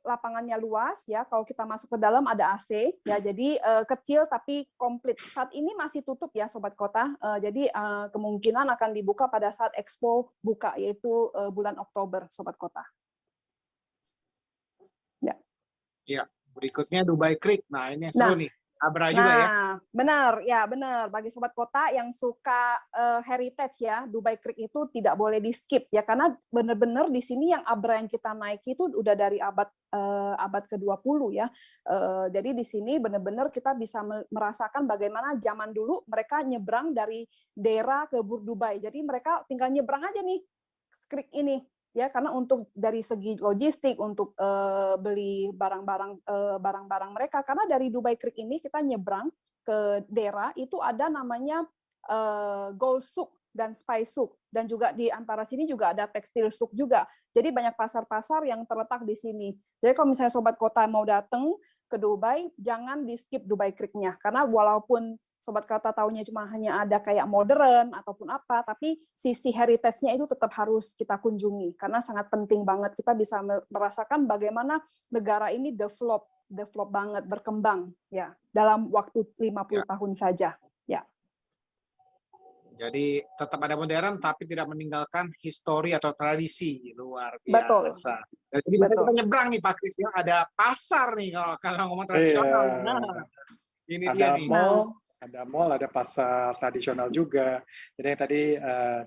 lapangannya luas ya. Kalau kita masuk ke dalam ada AC ya. Jadi kecil tapi komplit. Saat ini masih tutup ya Sobat Kota. Jadi kemungkinan akan dibuka pada saat Expo buka yaitu bulan Oktober Sobat Kota. Ya. Ya, berikutnya Dubai Creek. Nah, ini seru nih. Abra juga ya. Benar. Bagi Sobat Kota yang suka heritage ya, Dubai Creek itu tidak boleh di skip ya, karena benar-benar di sini yang Abra yang kita naiki itu udah dari abad ke-20 ya. Jadi di sini benar-benar kita bisa merasakan bagaimana zaman dulu mereka nyebrang dari Dera ke Bur Dubai. Jadi mereka tinggal nyebrang aja nih creek ini. Ya, karena untuk dari segi logistik untuk beli barang-barang mereka, karena dari Dubai Creek ini kita nyebrang ke Dera itu ada namanya Gold Souk dan Spice Souk, dan juga di antara sini juga ada tekstil souk juga. Jadi banyak pasar-pasar yang terletak di sini. Jadi kalau misalnya Sobat Kota mau datang ke Dubai, jangan di skip Dubai Creek-nya, karena walaupun Sobat Kota taunya cuma hanya ada kayak modern ataupun apa, tapi sisi heritage-nya itu tetap harus kita kunjungi karena sangat penting banget kita bisa merasakan bagaimana negara ini develop banget, berkembang ya dalam waktu 50 tahun saja ya. Jadi tetap ada modern tapi tidak meninggalkan histori atau tradisi. Luar biasa. Betul. Jadi kita nyebrang nih Pak Kris, ada pasar nih kalau ngomong tradisional. Nah, ini ada dia nih. Ada mall, ada pasar tradisional juga. Jadi yang tadi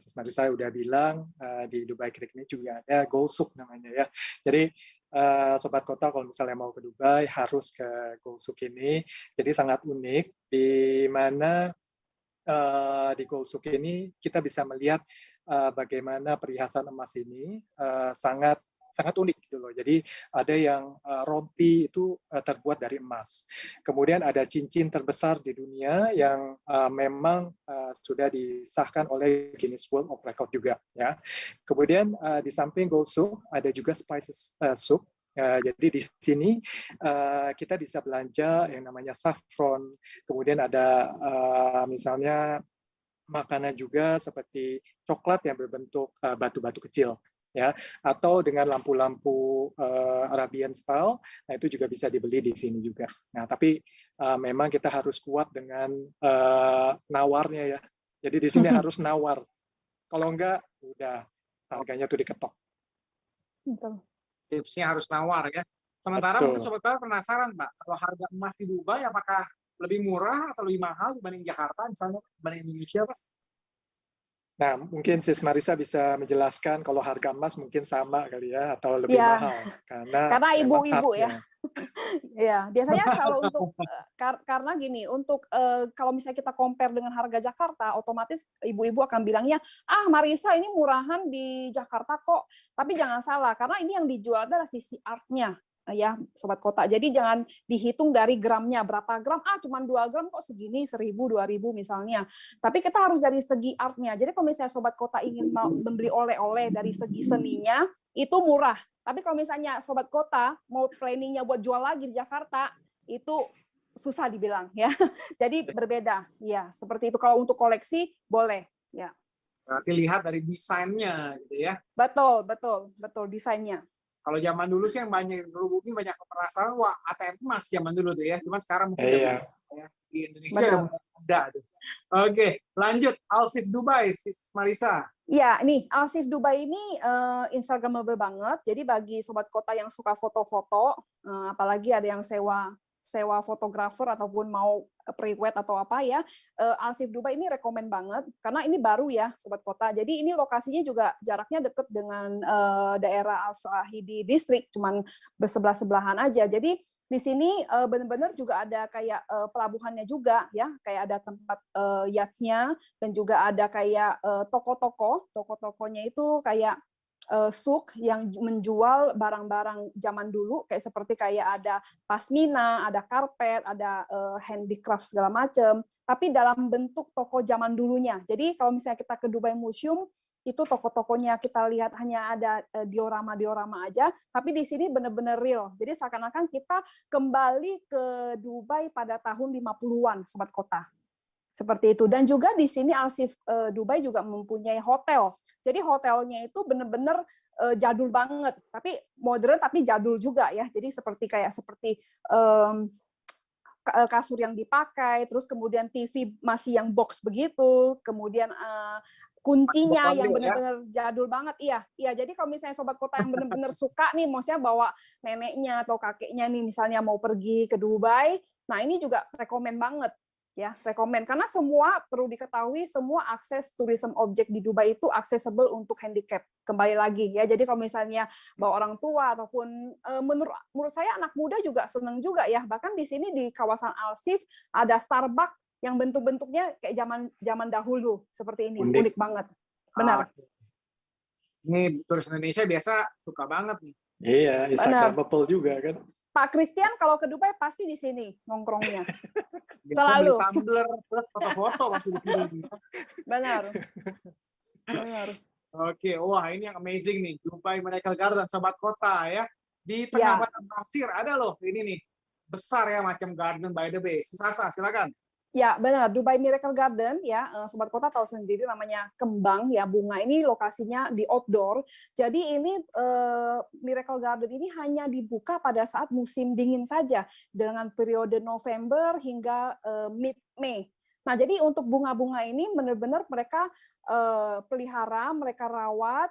Sis Marisa udah bilang di Dubai Creek ini juga ada Gold Souk namanya ya. Jadi Sobat Kota kalau misalnya mau ke Dubai harus ke Gold Souk ini. Jadi sangat unik di mana di Gold Souk ini kita bisa melihat bagaimana perhiasan emas ini sangat unik gitu loh. Jadi ada yang rompi itu terbuat dari emas. Kemudian ada cincin terbesar di dunia yang memang sudah disahkan oleh Guinness World of Record juga ya. Kemudian di samping Gold Souk ada juga Spices Souk. Jadi di sini kita bisa belanja yang namanya saffron. Kemudian ada misalnya makanan juga seperti coklat yang berbentuk batu-batu kecil. ya, atau dengan lampu-lampu Arabian style, nah itu juga bisa dibeli di sini juga. Nah, tapi memang kita harus kuat dengan nawarnya ya. Jadi di sini harus nawar. Kalau enggak, udah harganya tuh diketok. Betul. Tipsnya harus nawar ya. Sementara Betul. mungkin Sobat Kolar penasaran, Pak, kalau harga emas di Dubai apakah lebih murah atau lebih mahal dibanding Jakarta misalnya, dibanding Indonesia, Pak? Nah, mungkin Sis Marisa bisa menjelaskan kalau harga emas mungkin sama kali ya, atau lebih Ya, mahal. Karena karena memang ibu-ibu ya. artnya. Ya, biasanya kalau untuk karena gini, untuk kalau misalnya kita compare dengan harga Jakarta, otomatis ibu-ibu akan bilangnya, ah Marisa ini murahan di Jakarta kok. Tapi jangan salah, karena ini yang dijual adalah sisi artnya, ya Sobat Kota. Jadi jangan dihitung dari gramnya, berapa gram, cuma 2 gram kok segini, 1.000, 2.000 misalnya. Tapi kita harus dari segi artnya. Jadi kalau misalnya Sobat Kota ingin membeli oleh-oleh dari segi seninya, itu murah. Tapi kalau misalnya Sobat Kota mau planningnya buat jual lagi di Jakarta, itu susah dibilang ya. Jadi berbeda. Ya, seperti itu. Kalau untuk koleksi boleh, ya. Berarti lihat dari desainnya gitu ya. Betul, betul, betul desainnya. Kalau zaman dulu sih yang banyak berhubungi, banyak penasaran, wah ATM emas zaman dulu tuh ya. Cuman sekarang mungkin Iya. ya, di Indonesia udah mulai ada tuh. Oke, lanjut. Alsif Dubai, Sis Marisa. Ya, nih Alsif Dubai ini Instagramable banget. Jadi bagi Sobat Kota yang suka foto-foto, apalagi ada yang sewa fotografer ataupun mau pre-wed atau apa ya, Alsif Dubai ini rekomen banget karena ini baru ya Sobat Kota. Jadi ini lokasinya juga jaraknya deket dengan daerah Al-Sahidi District, cuman bersebelah-sebelahan aja. Jadi di sini benar-benar juga ada kayak pelabuhannya juga ya, kayak ada tempat yachtnya dan juga ada kayak toko-tokonya itu kayak souk yang menjual barang-barang zaman dulu, kayak seperti kayak ada pasmina, ada karpet, ada handicraft segala macam, tapi dalam bentuk toko zaman dulunya. Jadi kalau misalnya kita ke Dubai Museum, itu toko-tokonya kita lihat hanya ada diorama aja, tapi di sini benar-benar real. Jadi seakan-akan kita kembali ke Dubai pada tahun 50-an, Sobat Kota. Seperti itu. Dan juga di sini Alsif Dubai juga mempunyai hotel. Jadi hotelnya itu benar-benar jadul banget, tapi modern tapi jadul juga ya. Jadi seperti kasur yang dipakai, terus kemudian TV masih yang box begitu, kemudian kuncinya yang benar-benar jadul banget. Iya. Jadi kalau misalnya Sobat Kota yang benar-benar suka nih, maksudnya bawa neneknya atau kakeknya nih misalnya mau pergi ke Dubai, nah ini juga rekomen banget. Ya, rekomen karena semua perlu diketahui, semua akses tourism object di Dubai itu accessible untuk handicap. Kembali lagi ya. Jadi kalau misalnya bawa orang tua ataupun menurut saya anak muda juga senang juga ya. Bahkan di sini di kawasan Alsif ada Starbucks yang bentuk-bentuknya kayak zaman dahulu seperti ini. Unik banget. Benar. Ini turis Indonesia biasa suka banget nih. Iya, Instagramable juga kan. Pak Christian kalau ke Dubai pasti di sini nongkrongnya. Selalu. Tumbler plus foto-foto pasti di sini. Benar. Oke, wah ini yang amazing nih, Dubai Miracle Garden, Sobat Kota ya. Di tengah padang pasir ada loh ini nih, besar ya macam Garden by the Bay. Sasa, silakan. Ya, benar. Dubai Miracle Garden ya, Sobat Kota tahu sendiri namanya kembang ya, bunga ini lokasinya di outdoor. Jadi ini Miracle Garden ini hanya dibuka pada saat musim dingin saja dengan periode November hingga mid-Mei. Nah, jadi untuk bunga-bunga ini benar-benar mereka pelihara, mereka rawat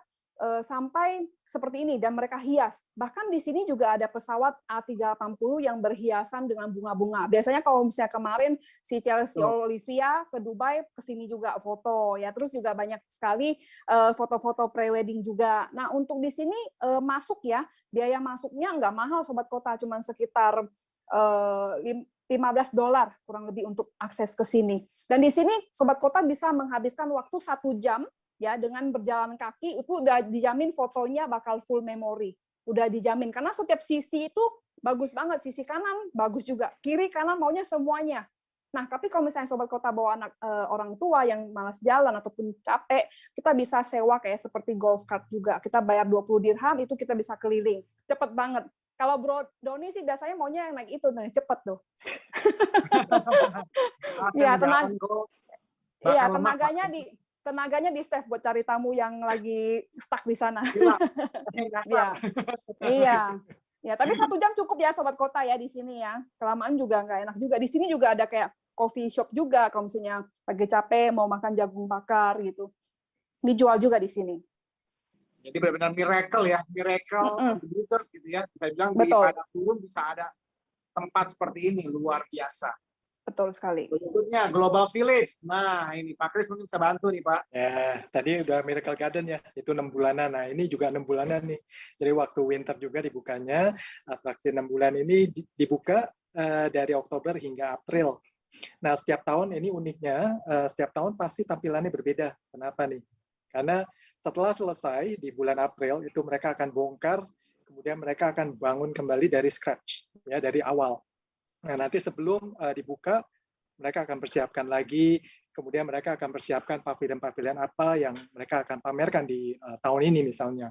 sampai seperti ini dan mereka hias. Bahkan di sini juga ada pesawat A380 yang berhiasan dengan bunga-bunga. Biasanya kalau misalnya kemarin si Chelsea Olivia ke Dubai ke sini juga foto ya. Terus juga banyak sekali foto-foto pre-wedding juga. Nah, untuk di sini masuk ya, biaya masuknya nggak mahal Sobat Kota, cuma sekitar $15 kurang lebih untuk akses ke sini. Dan di sini Sobat Kota bisa menghabiskan waktu 1 jam ya dengan berjalan kaki, itu udah dijamin fotonya bakal full memory. Udah dijamin karena setiap sisi itu bagus banget, sisi kanan bagus juga, kiri kanan maunya semuanya. Nah, tapi kalau misalnya Sobat Kota bawa anak orang tua yang malas jalan ataupun capek, kita bisa sewa kayak seperti golf cart juga. Kita bayar 20 dirham itu kita bisa keliling. Cepet banget. Kalau Bro Doni sih biasanya maunya yang naik itu, nah cepet tuh. Iya, tenaganya tenaganya di save buat cari tamu yang lagi stuck di sana. Gila. Iya, iya. Ya, tapi 1 jam cukup ya Sobat Kota ya di sini ya. Kelamaan juga nggak enak juga. Di sini juga ada kayak coffee shop juga kalau misalnya lagi capek mau makan jagung bakar gitu. Dijual juga di sini. Jadi benar-benar miracle ya, miracle dessert gitu ya. Saya bilang di Betul. Padang Gurun bisa ada tempat seperti ini, luar biasa. Betul sekali. Berikutnya Global Village. Nah, ini Pak Kris mungkin bisa bantu nih, Pak. Ya, tadi udah Miracle Garden ya, itu 6 bulanan. Nah, ini juga 6 bulanan nih. Jadi waktu winter juga dibukanya, atraksi 6 bulan ini dibuka dari Oktober hingga April. Nah, setiap tahun ini uniknya, setiap tahun pasti tampilannya berbeda. Kenapa nih? Karena setelah selesai di bulan April, itu mereka akan bongkar, kemudian mereka akan bangun kembali dari scratch, ya dari awal. Nah, nanti sebelum dibuka, mereka akan persiapkan lagi, kemudian mereka akan persiapkan pavilion-pavilion apa yang mereka akan pamerkan di tahun ini misalnya.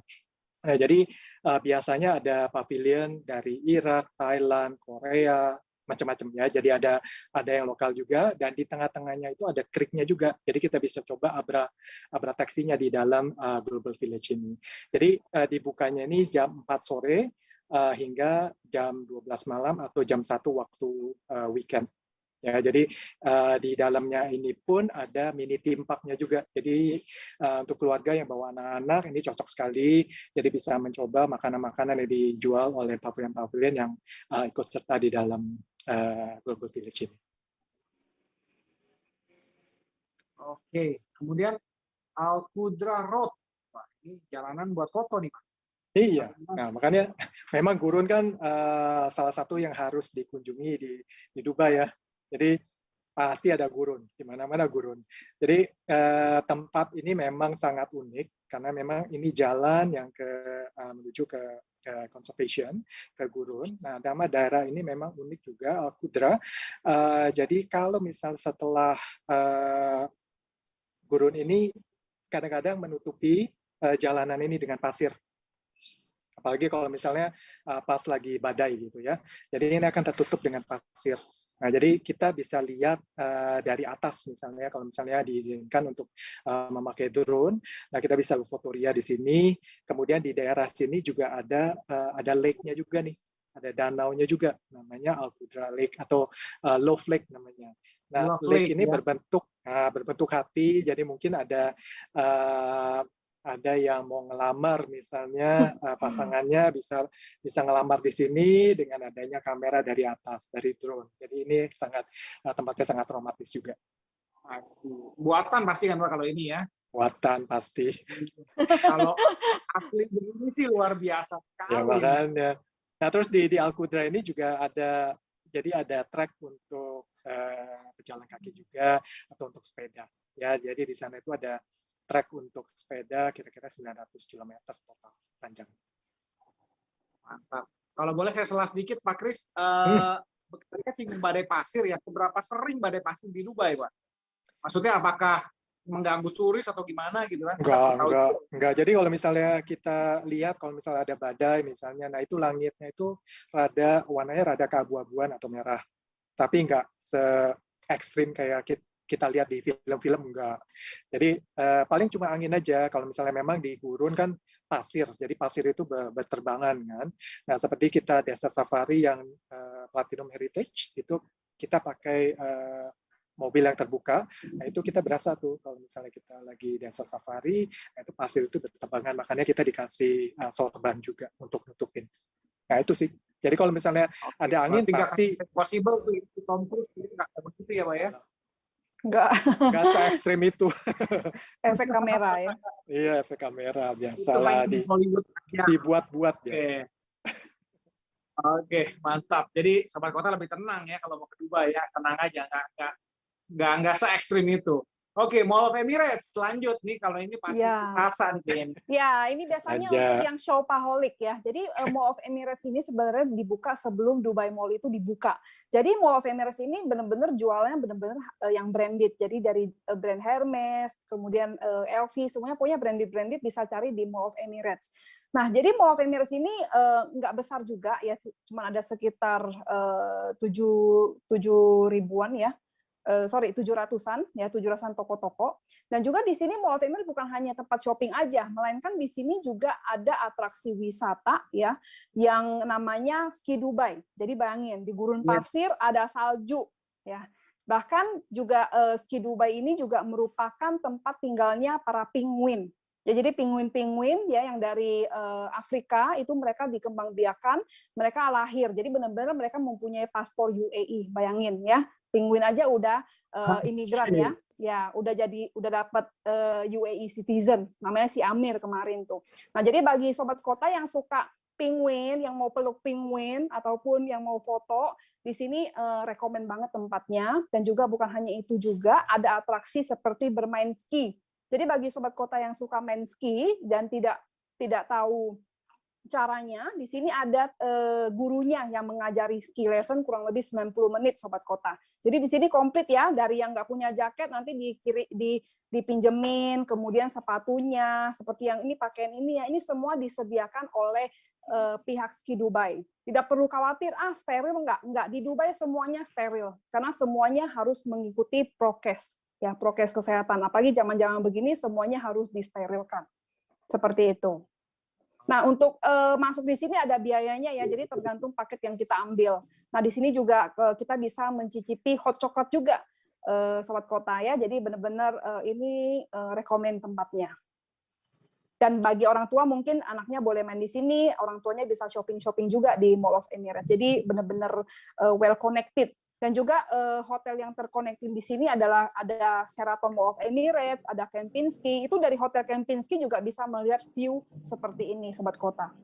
Nah, jadi biasanya ada pavilion dari Irak, Thailand, Korea, macam-macam ya. Jadi ada yang lokal juga, dan di tengah-tengahnya itu ada creek-nya juga. Jadi kita bisa coba abra taksinya di dalam Global Village ini. Jadi dibukanya ini jam 4 sore hingga jam 12 malam atau jam 1 waktu weekend. Ya, jadi di dalamnya ini pun ada mini theme park-nya juga. Jadi untuk keluarga yang bawa anak-anak ini cocok sekali. Jadi bisa mencoba makanan-makanan yang dijual oleh pavilion-pavilion yang ikut serta di dalam Global Village ini. Oke, kemudian Al-Qudra Road. Wah, ini jalanan buat foto nih, Pak. Iya, nah makanya memang gurun kan salah satu yang harus dikunjungi di Dubai ya. Jadi pasti ada gurun, di mana-mana gurun. Jadi tempat ini memang sangat unik karena memang ini jalan yang menuju ke conservation, ke gurun. Nah, nama daerah ini memang unik juga, Al-Qudra. Jadi kalau misal setelah gurun ini kadang-kadang menutupi jalanan ini dengan pasir. Apalagi kalau misalnya pas lagi badai gitu ya. Jadi ini akan tertutup dengan pasir. Nah, jadi kita bisa lihat dari atas misalnya, kalau misalnya diizinkan untuk memakai drone, nah kita bisa fotoria di sini. Kemudian di daerah sini juga ada lake-nya juga nih, ada danaunya juga, namanya Al-Qudra Lake atau Love Lake namanya. Nah, lake ini ya, berbentuk hati, jadi mungkin ada yang mau ngelamar misalnya pasangannya bisa ngelamar di sini dengan adanya kamera dari atas, dari drone. Jadi ini tempatnya sangat romantis juga. Buatan pasti kan Pak kalau ini ya? Buatan pasti. Kalau asli begini sih luar biasa sekali. Ya makanya. Nah terus di Al-Qudra ini juga ada track untuk pejalan kaki juga atau untuk sepeda. Ya jadi di sana itu ada trek untuk sepeda kira-kira 900 km total panjang. Mantap. Kalau boleh saya selas sedikit Pak Kris, kita singgung badai pasir ya, seberapa sering badai pasir di Dubai Pak? Maksudnya apakah mengganggu turis atau gimana gitu kan? Enggak. Jadi kalau misalnya kita lihat, kalau misalnya ada badai misalnya, nah itu langitnya itu warnanya rada keabu-abuan atau merah. Tapi enggak se-ekstrim kayak kita lihat di film-film, enggak. Jadi paling cuma angin aja. Kalau misalnya memang di gurun kan pasir, jadi pasir itu berterbangan kan. Nah seperti kita Desert Safari yang Platinum Heritage itu kita pakai mobil yang terbuka, nah itu kita berasa tuh kalau misalnya kita lagi Desert Safari, nah itu pasir itu berterbangan, makanya kita dikasih sorban juga untuk nutupin. Nah itu sih. Jadi kalau misalnya ada angin pasti possible tuh Tom Cruise nggak begitu ya Pak ya? Enggak se-ekstrim itu. Efek kamera ya. Iya, efek kamera biasalah dibuat-buat ya. Oke, mantap. Jadi Sobat Kota lebih tenang ya kalau mau ke Dubai ya, tenang aja, nggak se-ekstrim itu. Oke, Mall of Emirates lanjut nih, kalau ini pasti Sasa nih. Ya, ini biasanya untuk yang shopaholic ya. Jadi Mall of Emirates ini sebenarnya dibuka sebelum Dubai Mall itu dibuka. Jadi Mall of Emirates ini benar-benar jualnya benar-benar yang branded. Jadi dari brand Hermes, kemudian LV, semuanya punya branded bisa cari di Mall of Emirates. Nah, jadi Mall of Emirates ini nggak besar juga ya, cuma ada sekitar 7 ribuan ya. 700-an ya, 700-an toko-toko. Dan juga di sini Mall of Emirates bukan hanya tempat shopping aja, melainkan di sini juga ada atraksi wisata ya yang namanya Ski Dubai. Jadi bayangin di gurun pasir ada salju ya. Bahkan juga Ski Dubai ini juga merupakan tempat tinggalnya para penguin. Ya, jadi penguin-penguin ya yang dari Afrika itu mereka dikembangbiakan, mereka lahir. Jadi benar-benar mereka mempunyai paspor UAE. Bayangin ya, penguin aja udah imigran ya. Ya, udah dapat UAE citizen. Namanya si Amir kemarin tuh. Nah, jadi bagi sobat kota yang suka penguin, yang mau peluk penguin ataupun yang mau foto, di sini rekomen banget tempatnya. Dan juga bukan hanya itu juga, ada atraksi seperti bermain ski. Jadi bagi sobat kota yang suka main ski dan tidak tahu caranya, di sini ada gurunya yang mengajari ski lesson kurang lebih 90 menit sobat kota. Jadi di sini komplit ya, dari yang nggak punya jaket nanti dipinjemin, kemudian sepatunya, seperti yang ini pakaian ini ya, ini semua disediakan oleh pihak Ski Dubai. Tidak perlu khawatir, steril enggak. Di Dubai semuanya steril, karena semuanya harus mengikuti prokes. Ya, prokes kesehatan. Apalagi zaman-zaman begini semuanya harus disterilkan. Seperti itu. Nah, untuk masuk di sini ada biayanya ya, jadi tergantung paket yang kita ambil. Nah, di sini juga kita bisa mencicipi hot chocolate juga, sobat kota ya. Jadi benar-benar ini rekomen tempatnya. Dan bagi orang tua mungkin anaknya boleh main di sini, orang tuanya bisa shopping-shopping juga di Mall of Emirates. Jadi benar-benar well connected. Dan juga hotel yang terkonektif di sini adalah ada Sheraton Mall of Emirates, ada Kempinski. Itu dari Hotel Kempinski juga bisa melihat view seperti ini, sobat kota.